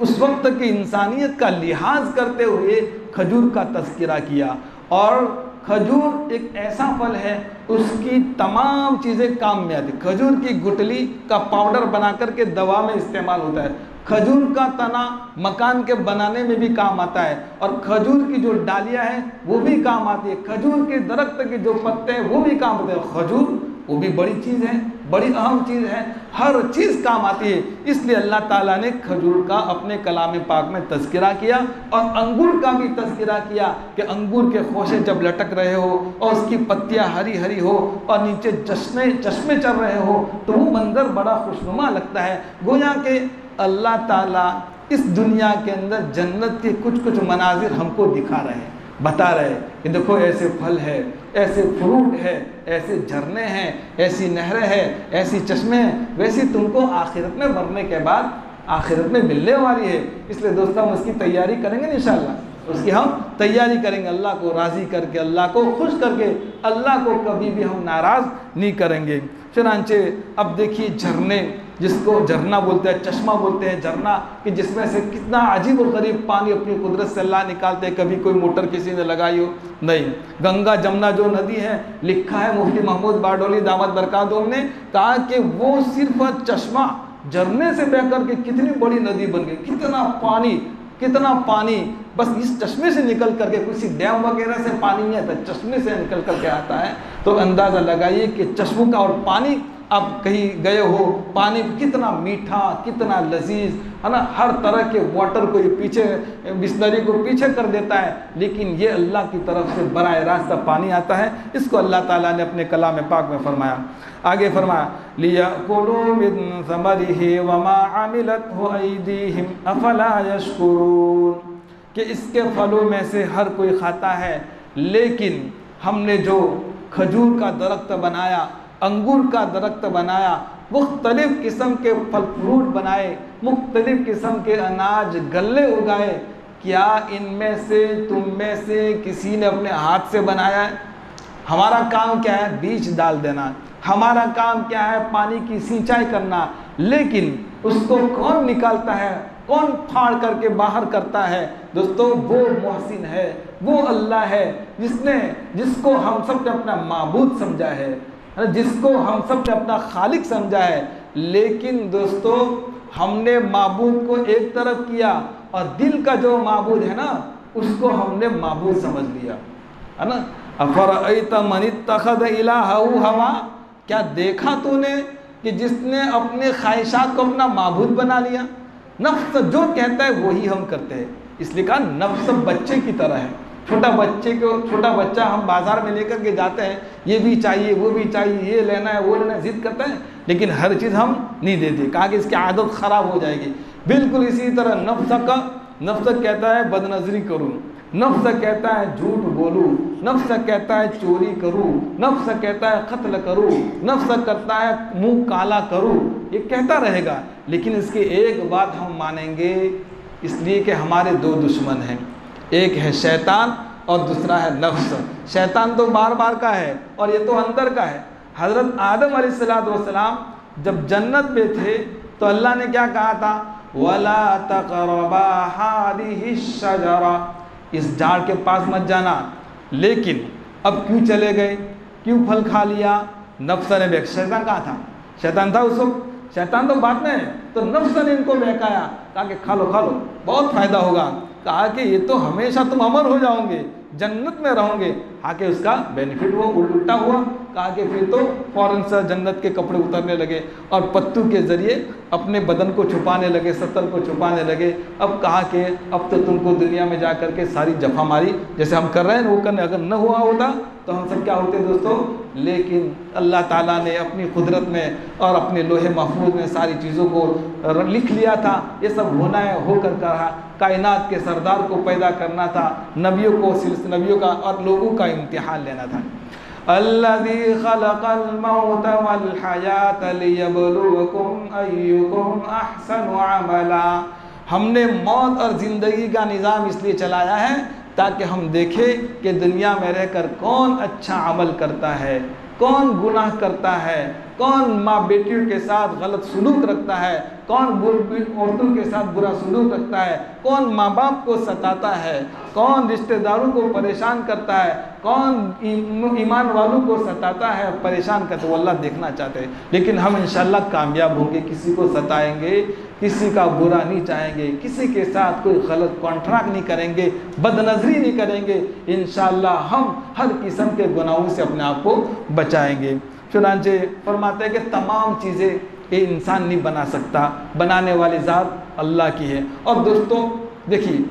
उस वक्त की इंसानियत का लिहाज करते हुए खजूर का तज़किरा किया। और खजूर एक ऐसा फल है, उसकी तमाम चीज़ें काम में आती। खजूर की गुठली का पाउडर बना करके दवा में इस्तेमाल होता है, खजूर का तना मकान के बनाने में भी काम आता है, और खजूर की जो डालियाँ हैं वो भी काम आती है, खजूर के दरख्त के जो पत्ते हैं वो भी काम आते हैं। खजूर वो भी बड़ी चीज़ है, बड़ी अहम चीज़ है, हर चीज़ काम आती है। इसलिए अल्लाह ताला ने खजूर का अपने कलाम पाक में तज़किरा किया, और अंगूर का भी तज़किरा किया कि अंगूर के खोशे जब लटक रहे हो और उसकी पत्तियाँ हरी हरी हो और नीचे चश्मे चल रहे हो, तो वो मंजर बड़ा खुशनुमा लगता है। गोया कि अल्लाह ताला इस दुनिया के अंदर जन्नत के कुछ कुछ मनाजिर हमको दिखा रहे हैं, बता रहे हैं कि देखो ऐसे फल है, ऐसे फ्रूट है, ऐसे झरने हैं, ऐसी नहरें हैं, ऐसी चश्मे हैं, वैसी तुमको आखिरत में मरने के बाद आखिरत में मिलने वाली है। इसलिए दोस्तों हम उसकी तैयारी करेंगे इंशाअल्लाह, उसकी हम तैयारी करेंगे, अल्लाह को राज़ी करके, अल्लाह को खुश करके। अल्लाह को कभी भी हम नाराज़ नहीं करेंगे। चुनांचे अब देखिए झरने, जिसको झरना बोलते हैं, चश्मा बोलते हैं, झरना, कि जिसमें से कितना अजीब और गरीब पानी अपनी कुदरत से अल्लाह निकालते हैं। कभी कोई मोटर किसी ने लगाई हो? नहीं। गंगा जमुना जो नदी है, लिखा है मुफ्ती महमूद बारडोली दामद बरकातुहू ने, कहा कि वो सिर्फ चश्मा झरने से बहकर के कितनी बड़ी नदी बन गई, कितना पानी बस इस चश्मे से निकल करके, किसी डैम वगैरह से पानी नहीं आता, चश्मे से निकल करके आता है। तो अंदाज़ा लगाइए कि चश्मों का और पानी, आप कहीं गए हो, पानी कितना मीठा, कितना लजीज है ना, हर तरह के वाटर को ये पीछे, बिस्लरी को पीछे कर देता है, लेकिन ये अल्लाह की तरफ से बराह रास्ता पानी आता है। इसको अल्लाह ताला ने अपने कलाम पाक में फरमाया। आगे फरमाया लियकुलू मिन समरिही वमा अमिलतहु अयदीहिम अफला यशकुरून, कि इसके फलों में से हर कोई खाता है, लेकिन हमने जो खजूर का दरख्त बनाया, अंगूर का दरख्त बनाया, मुख्तलिफ़ किस्म के फल फ्रूट बनाए, मुख्तलिफ़ किस्म के अनाज गल्ले उगाए, क्या इनमें से तुम में से किसी ने अपने हाथ से बनाया है? हमारा काम क्या है? बीज डाल देना। हमारा काम क्या है? पानी की सिंचाई करना। लेकिन उसको कौन निकालता है, कौन फाड़ करके बाहर करता है? दोस्तों वो मोहसिन है, वो अल्लाह है, जिसको हम सब ने अपना माबूद समझा है, जिसको हम सब ने अपना खालिक समझा है। लेकिन दोस्तों हमने माबूद को एक तरफ किया, और दिल का जो माबूद है ना, उसको हमने माबूद समझ लिया, है ना। अफरअयत मन इत्तखज़ इलाहहु हवा, क्या देखा तूने कि जिसने अपने ख्वाहिशात को अपना माबूद बना लिया? नफ्स जो कहता है वही हम करते हैं। इसलिए कहा नफ्स बच्चे की तरह है। छोटा बच्चा हम बाजार में लेकर के जाते हैं, ये भी चाहिए वो भी चाहिए, ये लेना है वो लेना है, जिद करते हैं, लेकिन हर चीज़ हम नहीं देते, कहा कि इसकी आदत ख़राब हो जाएगी। बिल्कुल इसी तरह नफ्स कहता है बदनज़री करूँ, नफ्स कहता है झूठ बोलूँ, नफ्स कहता है चोरी करूँ, नफ्स कहता है कत्ल करूँ, नफ्स करता है मुंह काला करूँ, ये कहता रहेगा। लेकिन इसकी एक बात हम मानेंगे, इसलिए कि हमारे दो दुश्मन हैं, एक है शैतान और दूसरा है नफ्स। शैतान तो बार बार का है और ये तो अंदर का है। हज़रत आदम अलैहिस्सलाम जब जन्नत में थे तो अल्लाह ने क्या कहा था, वला तक़रबा हादिहि शजरा, इस झाड़ के पास मत जाना। लेकिन अब क्यों चले गए, क्यों फल खा लिया? नफ्स ने बहकाया। शैतान कहाँ था? शैतान था उस वक्त, शैतान तो बाद में है। तो नफ्स ने इनको बहकाया, कहा कि खा लो बहुत फ़ायदा होगा। कहा कि ये तो हमेशा तुम अमर हो जाओगे, जन्नत में रहोगे। आके उसका बेनिफिट वो उल्टा हुआ। कहा कि फिर तो फ़ौरन से जन्नत के कपड़े उतरने लगे और पत्तू के ज़रिए अपने बदन को छुपाने लगे, सत्तर को छुपाने लगे। अब कहा कि अब तो तुमको दुनिया में जा कर के सारी जफामारी जैसे हम कर रहे हैं वो करने, अगर न हुआ होता तो हम सब क्या होते दोस्तों। लेकिन अल्लाह ताला ने अपनी कुदरत में और अपने लोहे महफूज में सारी चीज़ों को लिख लिया था। ये सब होना है, होकर कहा। कायनात के सरदार को पैदा करना था, नबियों का और लोगों का इम्तिहान लेना था। अल्लज़ी खलक़ल मौत वल हयात लियब्लुवकुम अय्युकुम अहसनु अमला। हमने मौत और ज़िंदगी का निज़ाम इसलिए चलाया है ताकि हम देखें कि दुनिया में रहकर कौन अच्छा अमल करता है, कौन गुनाह करता है, कौन माँ बेटियों के साथ गलत सलूक रखता है, कौन औरतों के साथ बुरा सलूक रखता है, कौन माँ बाप को सताता है, कौन रिश्तेदारों को परेशान करता है, कौन ईमान वालों को सताता है, परेशान करते, वो अल्लाह देखना चाहते हैं। लेकिन हम इंशाअल्लाह कामयाब होंगे, किसी को सताएंगे, किसी का बुरा नहीं चाहेंगे, किसी के साथ कोई गलत कॉन्ट्रैक्ट नहीं करेंगे, बदनज़री नहीं करेंगे। इंशाअल्लाह हम हर किस्म के गुनाहों से अपने आप को बचाएंगे। चुनांचे फरमाते हैं कि तमाम चीज़ें ये इंसान नहीं बना सकता, बनाने वाली ज़ात अल्लाह की है। और दोस्तों देखिए,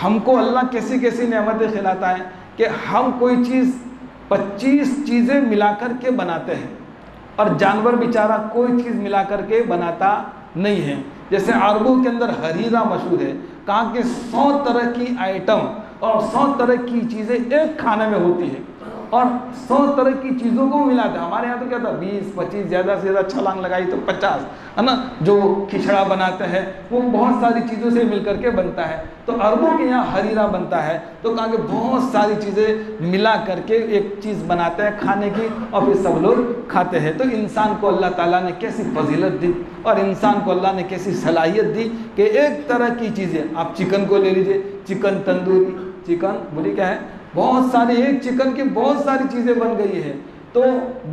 हमको अल्लाह कैसी कैसी नेमतें खिलाता है कि हम कोई चीज़ 25 चीज़ें मिला कर के बनाते हैं और जानवर बेचारा कोई चीज़ मिला कर के बनाता नहीं है। जैसे अरबों के अंदर हरीरा मशहूर है, कहाँ के 100 तरह की आइटम और 100 तरह की चीज़ें एक खाने में होती है और 100 तरह की चीज़ों को मिलाते हैं। हमारे यहाँ तो क्या था 20-25, ज़्यादा से ज़्यादा छलांग लगाई तो 50, है ना। जो खिचड़ा बनाते हैं वो बहुत सारी चीज़ों से मिल करके बनता है। तो अरबों के यहाँ हरीरा बनता है, तो कहा कि बहुत सारी चीज़ें मिला करके एक चीज़ बनाते हैं खाने की और फिर सब लोग खाते हैं। तो इंसान को अल्लाह ताला ने कैसी फजीलत दी और इंसान को अल्लाह ने कैसी सलाहियत दी कि एक तरह की चीज़ें, आप चिकन को ले लीजिए, चिकन तंदूरी, चिकन बोली क्या है, बहुत सारी, एक चिकन की बहुत सारी चीज़ें बन गई है। तो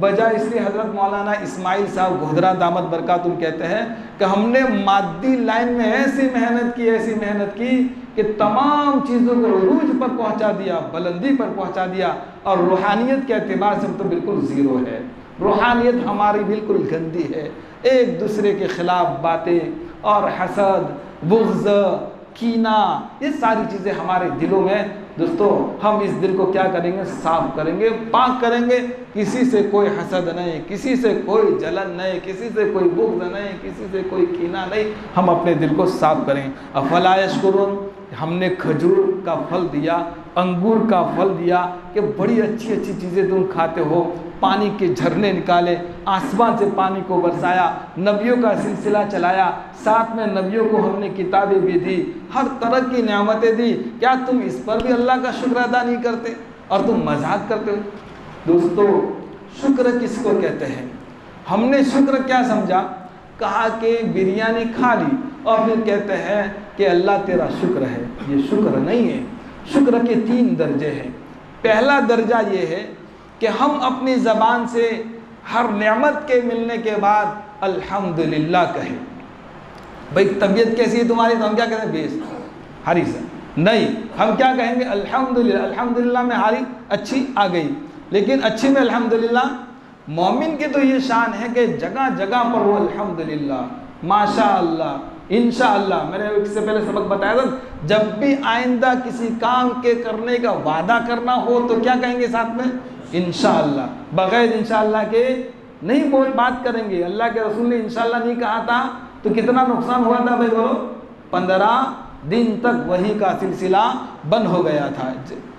बजाय इसलिए हज़रत मौलाना इस्माइल साहब गोधरा दामद बरकातुहू कहते हैं कि हमने मादी लाइन में ऐसी मेहनत की कि तमाम चीज़ों को रूज पर पहुंचा दिया, बुलंदी पर पहुंचा दिया। और रूहानियत के एतबार से हम तो बिल्कुल ज़ीरो है। रूहानियत हमारी बिल्कुल गंदी है, एक दूसरे के ख़िलाफ़ बातें और हसद, बुग़्ज़, कीना, ये सारी चीज़ें हमारे दिलों में। दोस्तों हम इस दिल को क्या करेंगे, साफ करेंगे, पाक करेंगे। किसी से कोई हसद नहीं, किसी से कोई जलन नहीं, किसी से कोई बुग़्ज़ नहीं, किसी से कोई कीना नहीं। हम अपने दिल को साफ करें। अफला यशकुरून, हमने खजूर का फल दिया, अंगूर का फल दिया कि बड़ी अच्छी अच्छी चीज़ें तुम खाते हो, पानी के झरने निकाले, आसमान से पानी को बरसाया, नबियों का सिलसिला चलाया, साथ में नबियों को हमने किताबें भी दी, हर तरह की नेमतें दी। क्या तुम इस पर भी अल्लाह का शुक्र अदा नहीं करते और तुम मजाक करते हो? दोस्तों शुक्र किसको कहते हैं? हमने शुक्र क्या समझा, कहा कि बिरयानी खा ली और फिर कहते हैं कि अल्लाह तेरा शुक्र है। ये शुक्र नहीं है। शुक्र के 3 दर्जे हैं। पहला दर्जा ये है कि हम अपनी ज़बान से हर नेमत के मिलने के बाद अल्हम्दुलिल्लाह कहें। भाई तबीयत कैसी है तुम्हारी, तो हम क्या कहें, बेस हारी से नहीं, हम क्या कहेंगे, अल्हम्दुलिल्लाह। अल्हम्दुलिल्लाह में हारी अच्छी आ गई, लेकिन अच्छी में अल्हम्दुलिल्लाह। मोमिन की तो ये शान है कि जगह जगह पर वो अल्हम्दुलिल्लाह, माशाअल्लाह, इंशाअल्लाह। मैंने इससे पहले सबक बताया था, जब भी आइंदा किसी काम के करने का वादा करना हो तो क्या कहेंगे साथ में? इंशाअल्लाह। बगैर इंशाअल्लाह के नहीं बात करेंगे। अल्लाह के रसूल ने इंशाअल्लाह नहीं कहा था तो कितना नुकसान हुआ था भाई बोलो? 15 दिन तक वही का सिलसिला बंद हो गया था।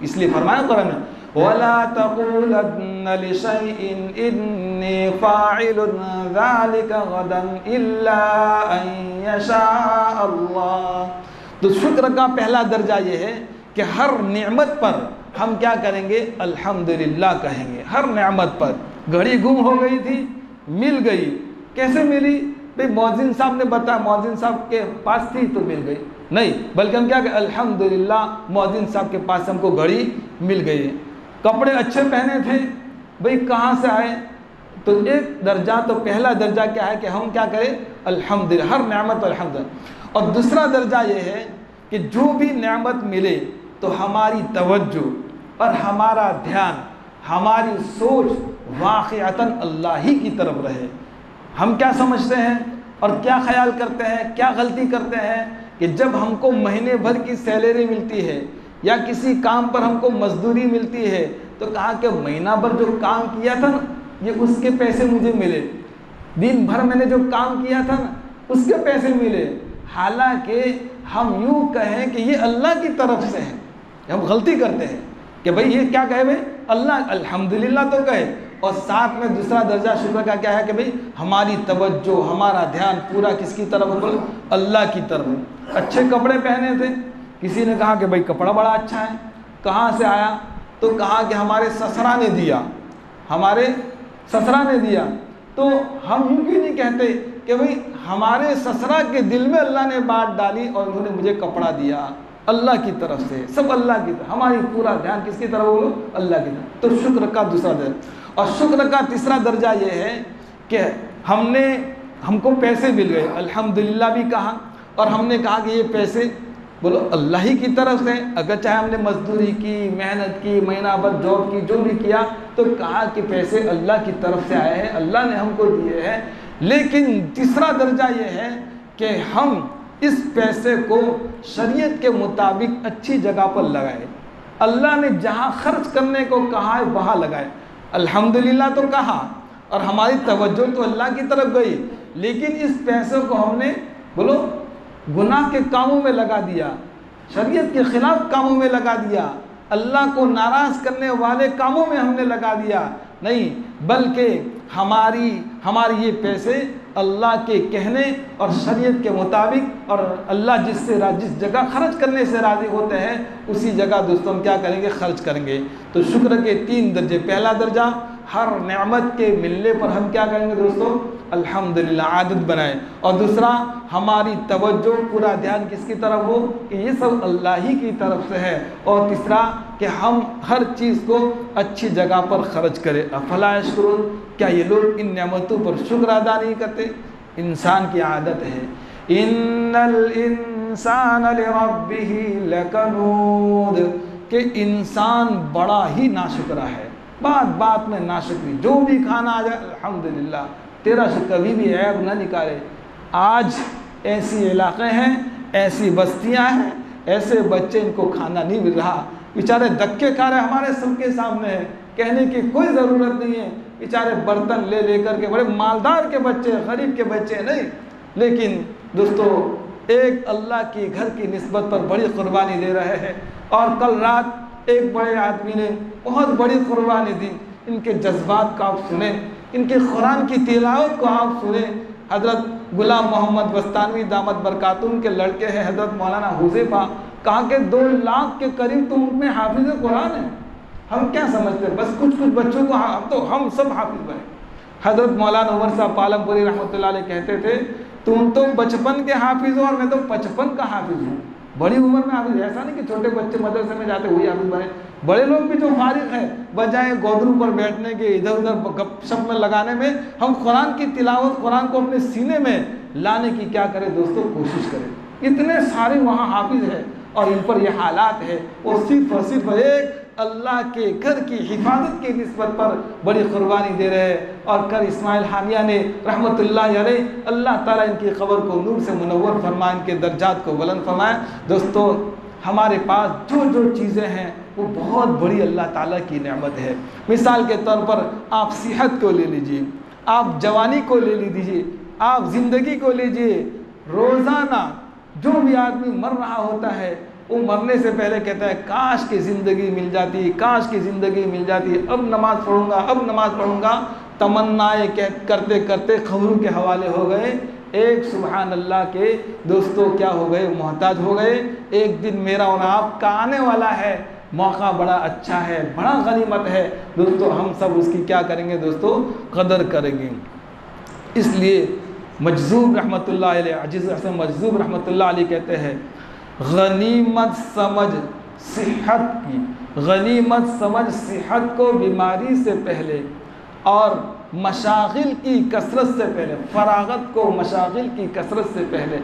इसलिए फरमाया कुरान में, वला तक़ूलन्ना लिशैइन इन्नी फ़ाइलुन ज़ालिका गदन इल्ला अन यशा अल्लाह। तो शुक्र का पहला दर्जा ये है कि हर नेमत पर हम क्या करेंगे? अल्हम्दुलिल्लाह कहेंगे। हर नेमत पर। घड़ी गुम हो गई थी, मिल गई। कैसे मिली भाई? मौज़िन साहब ने बताया, मौज़िन साहब के पास थी तो मिल गई, नहीं, बल्कि हम क्या कहें? अल्हम्दुलिल्लाह मौज़िन साहब के पास हमको घड़ी मिल गई है। कपड़े अच्छे पहने थे भाई, कहाँ से आए? तो एक दर्जा, तो पहला दर्जा क्या है कि हम क्या करें? अल्हम्दुलिल्लाह, हर नेमत अल्हम्दुलिल्लाह। और दूसरा दर्जा ये है कि जो भी नेमत मिले तो हमारी तवज्जो और हमारा ध्यान, हमारी सोच वाक़अतन अल्लाह ही की तरफ रहे। हम क्या समझते हैं और क्या ख्याल करते हैं, क्या गलती करते हैं कि जब हमको महीने भर की सैलरी मिलती है या किसी काम पर हमको मजदूरी मिलती है तो कहा कि महीना भर जो काम किया था ना, ये उसके पैसे मुझे मिले। दिन भर मैंने जो काम किया था ना, उसके पैसे मिले। हालांकि हम यूँ कहें कि ये अल्लाह की तरफ से है। हम गलती करते हैं कि भाई ये क्या कहे भाई? अल्लाह, अल्हम्दुलिल्लाह तो कहे। और साथ में दूसरा दर्जा शुक्र का क्या है कि भाई हमारी तवज्जो, हमारा ध्यान पूरा किसकी तरफ बोलो? अल्लाह की तरफ। अच्छे कपड़े पहने थे, किसी ने कहा कि भाई कपड़ा बड़ा अच्छा है, कहाँ से आया? तो कहा कि हमारे ससुरा ने दिया, हमारे ससुरा ने दिया। तो हम यूँ क्यों नहीं कहते कि भाई हमारे ससुरा के दिल में अल्लाह ने बात डाली और उन्होंने मुझे कपड़ा दिया, अल्लाह की तरफ से, सब अल्लाह की तरफ। हमारी पूरा ध्यान किसकी तरफ बोलो? अल्लाह की तरफ। तो शुक्र का दूसरा दर्जा। और शुक्र का तीसरा दर्जा ये है कि हमको पैसे मिल गए, अल्हम्दुलिल्लाह भी कहा, और हमने कहा कि ये पैसे बोलो अल्लाह ही की तरफ से। अगर चाहे हमने मजदूरी की, मेहनत की, महीना भर जॉब की, जो भी किया, तो कहा कि पैसे अल्लाह की तरफ से आए हैं, अल्लाह ने हमको दिए हैं। लेकिन तीसरा दर्जा ये है कि हम इस पैसे को शरीयत के मुताबिक अच्छी जगह पर लगाए। अल्लाह ने जहाँ खर्च करने को कहा है वहाँ लगाए। अल्हम्दुलिल्लाह तो कहा और हमारी तवज्जो तो अल्लाह की तरफ गई, लेकिन इस पैसे को हमने बोलो गुनाह के कामों में लगा दिया, शरीयत के ख़िलाफ़ कामों में लगा दिया, अल्लाह को नाराज़ करने वाले कामों में हमने लगा दिया। नहीं, बल्कि हमारी ये पैसे अल्लाह के कहने और शरीयत के मुताबिक, और अल्लाह जिस जगह खर्च करने से राज़ी होते हैं उसी जगह दोस्तों हम क्या करेंगे? खर्च करेंगे। तो शुक्र के 3 दर्जे। पहला दर्जा, हर नेमत के मिलने पर हम क्या करेंगे दोस्तों? अल्हम्दुलिल्लाह, आदत बनाएं। और दूसरा, हमारी तवज्जो, पूरा ध्यान किसकी तरफ हो कि ये सब अल्लाह ही की तरफ से है। और तीसरा कि हम हर चीज़ को अच्छी जगह पर खर्च करें। अफला यशकुरून, क्या ये लोग इन नेमतों पर शुक्र अदा नहीं करते? इंसान की आदत है, इन्नल इंसान लिरब्बिही लकनूद, कि इंसान बड़ा ही नाशुक्रा है। बात बात में नाशुक्री, जो भी खाना आ जाए अल्हम्दुलिल्लाह, तेरा से कभी भी ऐब न निकाले। आज ऐसी इलाक़े हैं, ऐसी बस्तियां हैं, ऐसे बच्चे इनको खाना नहीं मिल रहा, बेचारे धक्के खा रहे, हमारे सबके सामने है, कहने की कोई ज़रूरत नहीं है। बेचारे बर्तन ले लेकर के, बड़े मालदार के बच्चे, गरीब के बच्चे नहीं, लेकिन दोस्तों एक अल्लाह के घर की निस्बत पर बड़ी कुर्बानी दे रहे हैं। और कल रात एक बड़े आदमी ने बहुत बड़ी कुर्बानी दी। इनके जज्बात का आप सुने, इनके कुरान की तिलावत को आप सुने। हज़रत गुलाम मोहम्मद बस्तानवी दामत बरकातुहू के लड़के हैं हज़रत मौलाना हुज़ैफ़ा, कहा कि 2 लाख के करीब तो उनमें हाफिज़ कुरान है। हम क्या समझते हैं? बस कुछ बच्चों को हम सब हाफिज़ बने। हज़रत मौलाना उमर साहब पालमपुरी रहमतुल्लाह अलैह कहते थे, तुम तो बचपन के हाफिज़ हो और मैं तो 55 का हाफिज़ हूँ। बड़ी उम्र में हाफिज़, ऐसा नहीं कि छोटे बच्चे मदरसे में जाते हुए हाफिज़ बने। बड़े लोग भी जो फारिग है, बजाय गोदरू पर बैठने के, इधर उधर गपशप में लगाने में, हम कुरान की तिलावत, कुरान को अपने सीने में लाने की क्या करें दोस्तों? कोशिश करें। इतने सारे वहाँ हाफिज़ हैं और इन पर यह हालात है। और सिर्फ एक अल्लाह के घर की हिफाजत की निस्बत पर बड़ी कुर्बानी दे रहे हैं। और कल इस्माइल हानिया ने रहमतुल्लाह अलैह, अल्लाह ताला इनकी ख़बर को नूर से मुनव्वर फरमाए, इनके दर्जात को बुलंद फरमाए। दोस्तों, हमारे पास जो जो चीज़ें हैं वो बहुत बड़ी अल्लाह ताला की नेमत है। मिसाल के तौर पर आप सेहत को ले लीजिए, आप जवानी को ले लीजिए, आप ज़िंदगी को लीजिए। रोज़ाना जो भी आदमी मर रहा होता है वो मरने से पहले कहता है काश की ज़िंदगी मिल जाती, काश की ज़िंदगी मिल जाती, अब नमाज़ पढ़ूँगा, अब नमाज़ पढ़ूँगा। तमन्नाएँ करते करते खबरों के हवाले हो गए। एक सुबहान अल्लाह के दोस्तों क्या हो गए, मोहताज हो गए। एक दिन मेरा और आपका आने वाला है, मौका बड़ा अच्छा है, बड़ा गनीमत है दोस्तों। हम सब उसकी क्या करेंगे दोस्तों, कदर करेंगे। इसलिए मजज़ूब रहमतुल्लाह अलैह, अजीज़ हसन मजज़ूब रहमतुल्लाह अलैह कहते हैं, गनीमत समझ सेहत की, गनीमत समझ सेहत को बीमारी से पहले और मशागिल की कसरत से पहले, फरागत को मशागिल की कसरत से पहले।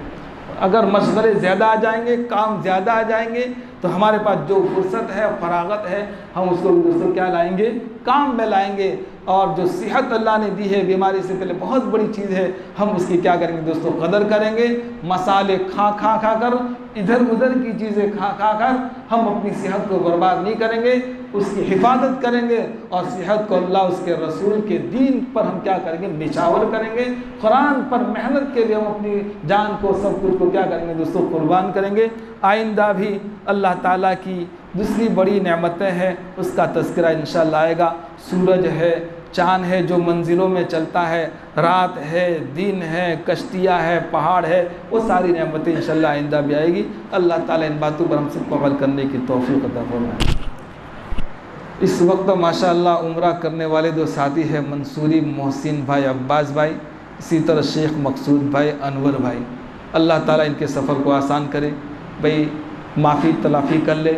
अगर मशगले ज़्यादा आ जाएंगे, काम ज़्यादा आ जाएंगे, तो हमारे पास जो फुर्सत है, फरागत है, हम उसको दोस्तों क्या लाएंगे, काम में लाएंगे। और जो सेहत अल्लाह ने दी है बीमारी से पहले, बहुत बड़ी चीज़ है, हम उसकी क्या करेंगे दोस्तों, कदर करेंगे। मसाले खा कर, इधर उधर की चीज़ें खा कर हम अपनी सेहत को बर्बाद नहीं करेंगे, उसकी हिफाजत करेंगे। और सेहत को अल्लाह उसके रसूल के दीन पर हम क्या करेंगे, निछावर करेंगे। कुरान पर मेहनत के लिए हम अपनी जान को, सब कुछ को क्या करेंगे दोस्तों, कुर्बान करेंगे। आइंदा भी अल्लाह ताला की दूसरी बड़ी नेमतें हैं, उसका तज़किरा इंशाअल्लाह आएगा। सूरज है, चाँद है जो मंजिलों में चलता है, रात है, दिन है, कश्तियाँ है, पहाड़ है, वो सारी नेमतें इंशाअल्लाह आइंदा भी आएगी। अल्लाह ताला इन बातों पर हम सबको अमल करने की तौफीक अता फरमाए। इस वक्त माशाअल्लाह उम्रा करने वाले दो साथी हैं, मंसूरी मोहसिन भाई अब्बास भाई, इसी तरह शेख मकसूद भाई अनवर भाई। अल्लाह ताला इनके सफ़र को आसान करे। भाई माफ़ी तलाफ़ी कर ले,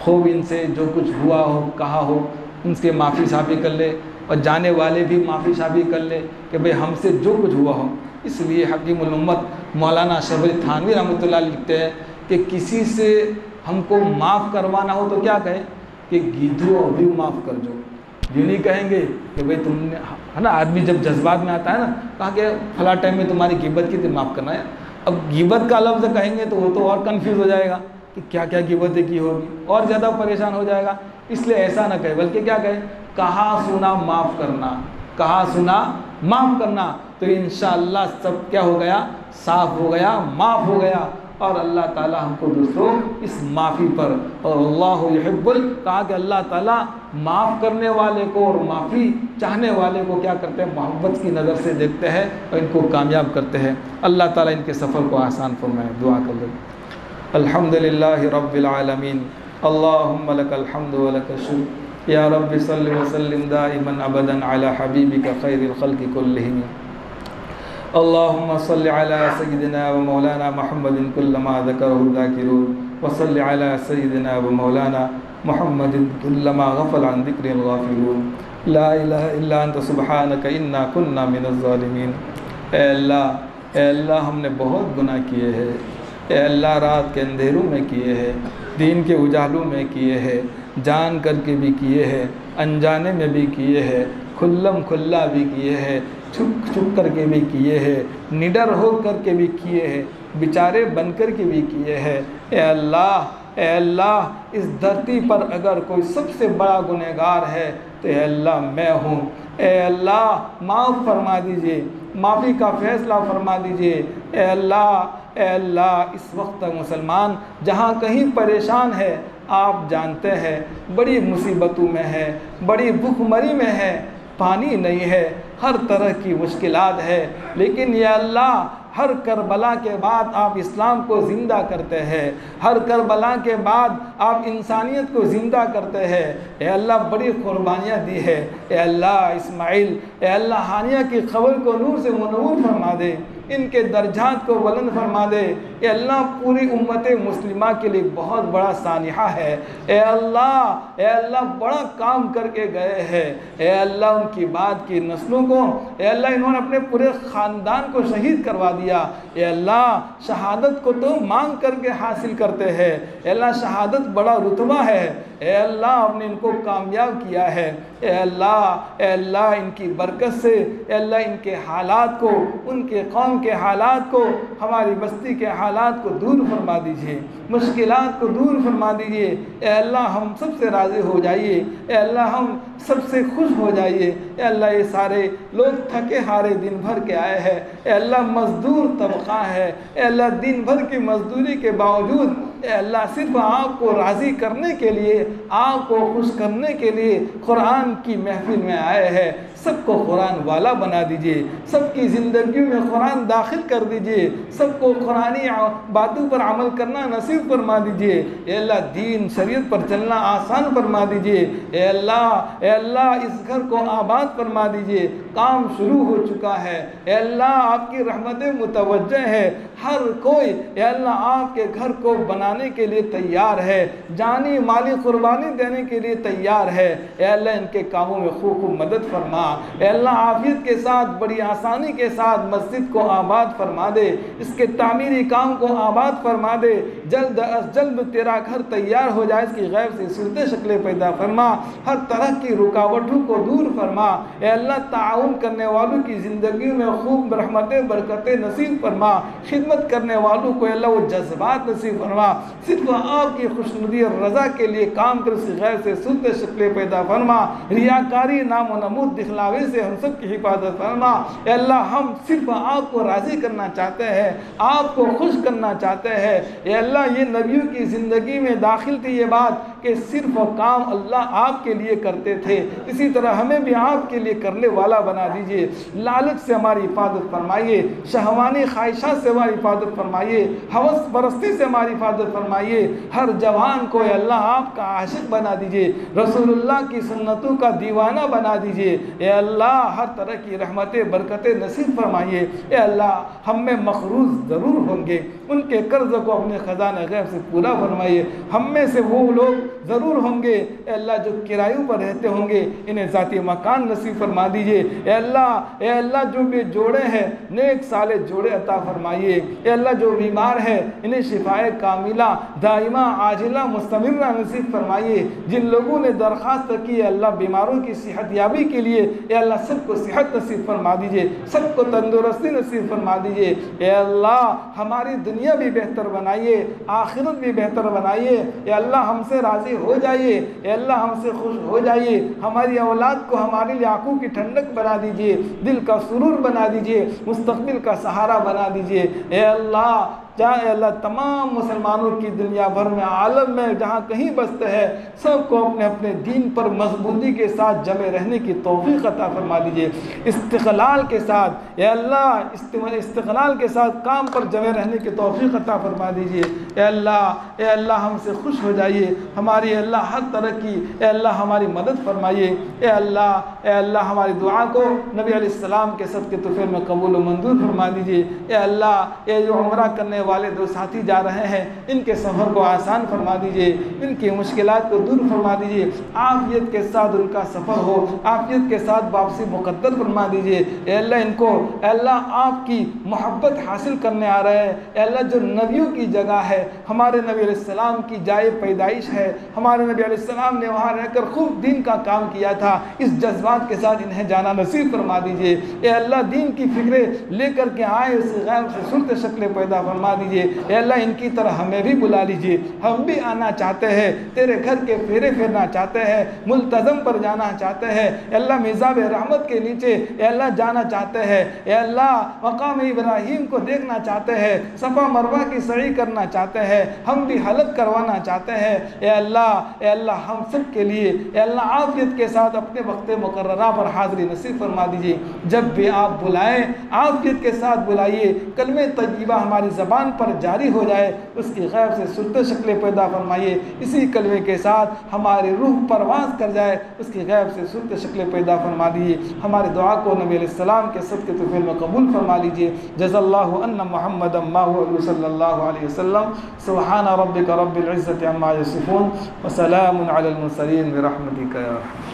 खूब इनसे जो कुछ हुआ हो, कहा हो, उनसे माफ़ी साफ़ी कर ले। और जाने वाले भी माफ़ी साफ़ी कर ले कि भाई हमसे जो कुछ हुआ हो। इसलिए हकीमुल उम्मत मौलाना अशरफ अली थानवी रहमतुल्लाह लिखते हैं कि किसी से हमको माफ़ करवाना हो तो क्या कहें कि गीधो अभी माफ़ कर जो। ये नहीं कहेंगे कि भाई तुमने, है ना, आदमी जब जज्बात में आता है ना, कहा कि फला टाइम में तुम्हारी गिबत की थी, माफ़ करना है। अब गिबत का लफ्ज़ कहेंगे तो वो तो और कन्फ्यूज़ हो जाएगा कि क्या क्या गिबतें की होगी, और ज़्यादा परेशान हो जाएगा। इसलिए ऐसा ना कहे, बल्कि क्या कहे, कहा सुना माफ़ करना, कहा सुना माफ़ करना। तो इंशाअल्लाह सब क्या हो गया, साफ़ हो गया, माफ़ हो गया। और अल्लाह ताला हमको दोस्तों इस माफ़ी पर, और अल्लाहु युहिब्बुल, कहा कि अल्लाह ताला माफ़ करने वाले को और माफ़ी चाहने वाले को क्या करते हैं, मोहब्बत की नज़र से देखते हैं और इनको कामयाब करते हैं। अल्लाह ताला इनके सफ़र को आसान फरमाए। दुआ कर ले। अल्हम्दुलिल्लाहि रब्बिल आलमीन, अल्लाहुम्मा लकल हम्दु व लकश शुक्र, या रब्बि सल्लि व सल्लिम दाइमन अबदन अला हबीबिका खैरिल खल्क़ि कुल्लिहिम। अल्लाहुम्मा सल्लि अला सय्यिदिना व मौलाना मुहम्मदिन कुल्लमा ज़करहु ज़ाकिरून, व सल्लि अला सय्यिदिना व मौलाना मुहम्मदिन कुल्लमा गफ़ल अन ज़िक्रिल गाफ़िलून। ला इलाहा इल्ला अंत सुब्हानक इन्ना कुन्ना मिनज़ ज़ालिमीन। ए अल्लाह, हमने बहुत गुनाह किए हैं। ए अल्लाह, रात के अंधेरों में किए हैं, दिन के उजालों में किए हैं, जान करके भी किए हैं, अनजाने में भी किए हैं, खुल्लम खुल्ला भी किए हैं, छुप छुप करके भी किए हैं, निडर हो करके भी किए हैं, बेचारे बन कर के भी किए हैं। ए अल्लाह, इस धरती पर अगर कोई सबसे बड़ा गुनहगार है तो ए अल्लाह मैं हूँ। ए अल्लाह, माफ़ फरमा दीजिए, माफ़ी का फ़ैसला फरमा दीजिए। ए अल्लाह, इस वक्त मुसलमान जहाँ कहीं परेशान है, आप जानते हैं, बड़ी मुसीबतों में है, बड़ी भूखमरी में है, पानी नहीं है, हर तरह की मुश्किलात है। लेकिन या अल्लाह, हर करबला के बाद आप इस्लाम को ज़िंदा करते हैं, हर करबला के बाद आप इंसानियत को ज़िंदा करते हैं। ए अल्लाह, बड़ी कुर्बानियाँ दी है। ए अल्लाह, इस्माइल, ए अल्लाह, हानिया की ख़बर को नूर से मुनव्वर फरमा दे। इनके दर्जात को बुलंद फरमा दे। ए अल्लाह पूरी उम्मत मुस्लिमा के लिए बहुत बड़ा सानिहा है। ए अल्लाह बड़ा काम करके गए हैं। ए अल्लाह उनकी बाद की नस्लों को, ए अल्लाह इन्होंने अपने पूरे ख़ानदान को शहीद करवा दिया। ए अल्लाह शहादत को तो मांग करके हासिल करते हैं। ए अल्लाह शहादत बड़ा रुतबा है। ए अल्लाह आपने इनको कामयाब किया है। ए अल्लाह इनकी बरकत से ए अल्लाह इनके हालात को, उनके कौम के हालात को, हमारी बस्ती के हालात को दूर फरमा दीजिए, मुश्किलात को दूर फरमा दीजिए। ए अल्लाह हम सबसे राज़ी हो जाइए। ए अल्लाह हम सबसे खुश हो जाइए। ए अल्लाह ये सारे लोग थके हारे दिन भर के आए हैं। ए अल्लाह मज़दूर तबक़ा है। ए अल्लाह दिन भर की मज़दूरी के बावजूद ए अल्लाह सिर्फ आपको राज़ी करने के लिए, आपको खुश करने के लिए कुरान की महफिल में आए हैं। सबको कुरान वाला बना दीजिए, सबकी ज़िंदगी में कुरान दाखिल कर दीजिए, सबको कुरानी बातों पर अमल करना नसीब फरमा दीजिए। ए अल्लाह दीन शरीयत पर चलना आसान फरमा दीजिए। ए अल्लाह इस घर को आबाद फरमा दीजिए। काम शुरू हो चुका है। ए अल्लाह आपकी रहमतें मुतवज्जह है। हर कोई ए अल्लाह आपके घर को बनाने के लिए तैयार है, जानी माली कुर्बानी देने के लिए तैयार है। ए अल्लाह इनके कामों में खूब मदद फरमा। ए अल्लाह आफियत के साथ, बड़ी आसानी के साथ मस्जिद को आबाद फरमा दे, इसके तामीरी काम को आबाद फरमा दे। जल्द अज जल्द तेरा घर तैयार हो जाए, इसकी गैब से सूरत शक्लें पैदा फरमा, हर तरह की रुकावटों को दूर फरमा। ए अल्लाह ताउन करने वालों की ज़िंदगी में खूब रहमतें बरकतें नसीब फरमा। खिदमत करने वालों को अल्लाह वो जज्बात नसीब फरमा, सिर्फ आपकी खुशनुदी और रज़ा के लिए काम कर, इसकी गैब से सूरत शक्लें पैदा फरमा। रियाकारी नाम व नमूद दिखलावे से हम सब की हिफाजत फरमा। ए अल्लाह हम सिर्फ आपको राज़ी करना चाहते हैं, आपको खुश करना चाहते हैं। ए अल्लाह ये नबियों की ज़िंदगी में दाखिल थी ये बात कि सिर्फ काम अल्लाह आपके लिए करते थे, इसी तरह हमें भी आपके लिए करने वाला बना दीजिए। लालच से हमारी हिफाजत फरमाइए, शहवानी ख्वाहिशात से हमारी हिफाजत फरमाइए, हवस परस्ती से हमारी हिफाजत फरमाइए। हर जवान को अल्लाह आपका आशिक बना दीजिए, रसूलुल्लाह की सुन्नतों का दीवाना बना दीजिए। ए अल्लाह हर तरह की रहमतें बरकतें नसीब फरमाइए। ए अल्लाह हम में मखरूज ज़रूर होंगे, उनके कर्ज़ को अपने ख़जाने गैब से पूरा फरमाइए। हम में से वो लोग ज़रूर होंगे ए अल्लाह जो किरायों पर रहते होंगे, इन्हें ज़ाती मकान नसीब फरमा दीजिए। ए अल्लाह जो भी जोड़े हैं नेक साले जोड़े अता फरमाइए। ए अल्लाह जो बीमार है इन्हें शिफाए कामिला दाइमा आजिला मुस्तमिरा नसीब फरमाइए। जिन लोगों ने दरख्वास्त की है अल्लाह बीमारों की सेहत याबी के लिए, ए अल्लाह सबको सेहत नसीब फरमा दीजिए, सबको तंदुरुस्ती नसीब फरमा दीजिए। ए अल्लाह हमारी दुनिया भी बेहतर बनाइए, आखिरत भी बेहतर बनाइए। ए अल्लाह हमसे राज़ी हो जाइए। ए अल्लाह हमसे खुश हो जाइए। हमारी औलाद को हमारे लिए आंखों की ठंडक बना दीजिए, दिल का सुरूर बना दीजिए, मुस्तक़बिल का सहारा बना दीजिए। ए अल्लाह चाहे अल्लाह तमाम मुसलमानों की दुनिया भर में आलम में जहाँ कहीं बसते हैं सबको अपने अपने दीन पर मजबूती के साथ जमे रहने की तौफीक अता फरमा दीजिए। इस्तिक़लाल के साथ या अल्लाह इस्तिक़लाल के साथ काम पर जमे रहने की तौफीक अता फरमा दीजिए। ए अल्लाह हमसे खुश हो जाइए, हमारी अल्लाह हर तरह की ए अल्लाह हमारी मदद फरमाइए। ए अल्लाह हमारी दुआ को नबी अलैहिस्सलाम के सदक़े तुफ़ैल में कबूल व मंजूर फरमा दीजिए। ए अल्लाह ये जो उम्रा करने वाले दो साथी जा रहे हैं इनके सफ़र को आसान फरमा दीजिए, इनकी मुश्किलात को दूर फरमा दीजिए, आफियत के साथ उनका सफ़र हो, आफियत के साथ वापसी मुक़द्दर फरमा दीजिए। ए अल्लाह इनको अल्लाह आपकी मोहब्बत हासिल करने आ रहे हैं। ए अल्लाह जो नबियों की जगह है, हमारे नबी अलैहिस्सलाम की जाए पैदाइश है, हमारे नबी अलैहिस्सलाम ने वहाँ रहकर खूब दीन का काम किया था, इस जज्बात के साथ इन्हें जाना नसीब फरमा दीजिए। ए अल्लाह दीन की फ़िक्रें लेकर के आए, उस गैर से सूरत शक्लें पैदा फरमा दीजिए। ए अल्लाह इनकी तरह हमें भी बुला लीजिए, हम भी आना चाहते हैं, तेरे घर के फेरे फेरना चाहते हैं, मुल्तज़म पर जाना चाहते हैं। ए अल्लाह मिज़ाब रहमत के नीचे ए अल्लाह जाना चाहते हैं। ए अल्लाह मकाम इब्राहीम को देखना चाहते हैं, सफ़ा मरवा की सही करना चाहते हैं, हम भी हलक करवाना चाहते हैं। ए अल्लाह हम सब के लिए ए अल्लाह आफियत के साथ अपने वक्त मुकर्ररा पर हाज़िरी नसीब फरमा दीजिए। जब भी आप बुलाएं आफियत के साथ बुलाइए, कलमे तय्यबा हमारी ज़बान ज़ुबान पर जारी हो जाए उसकी गैब से सूरत शक्लें पैदा फरमाइए। इसी कलमे के साथ हमारी रूह परवाज़ कर जाए उसकी गैब से सूरत शक्लें पैदा फरमा दीजिए। हमारी दुआ को नबी अलैहिस्सलाम के सदक़े तुफ़ैल में कबूल फरमा लीजिए। जज़ल्लाहु अन्ना मुहम्मदन मा हुवा सल्लल्लाहु अलैहि वसल्लम। सुब्हान रब्बिका रब्बिल इज़्ज़ति अम्मा यसिफ़ून व सलामुन अलल मुरसलीन बिरहमतिका या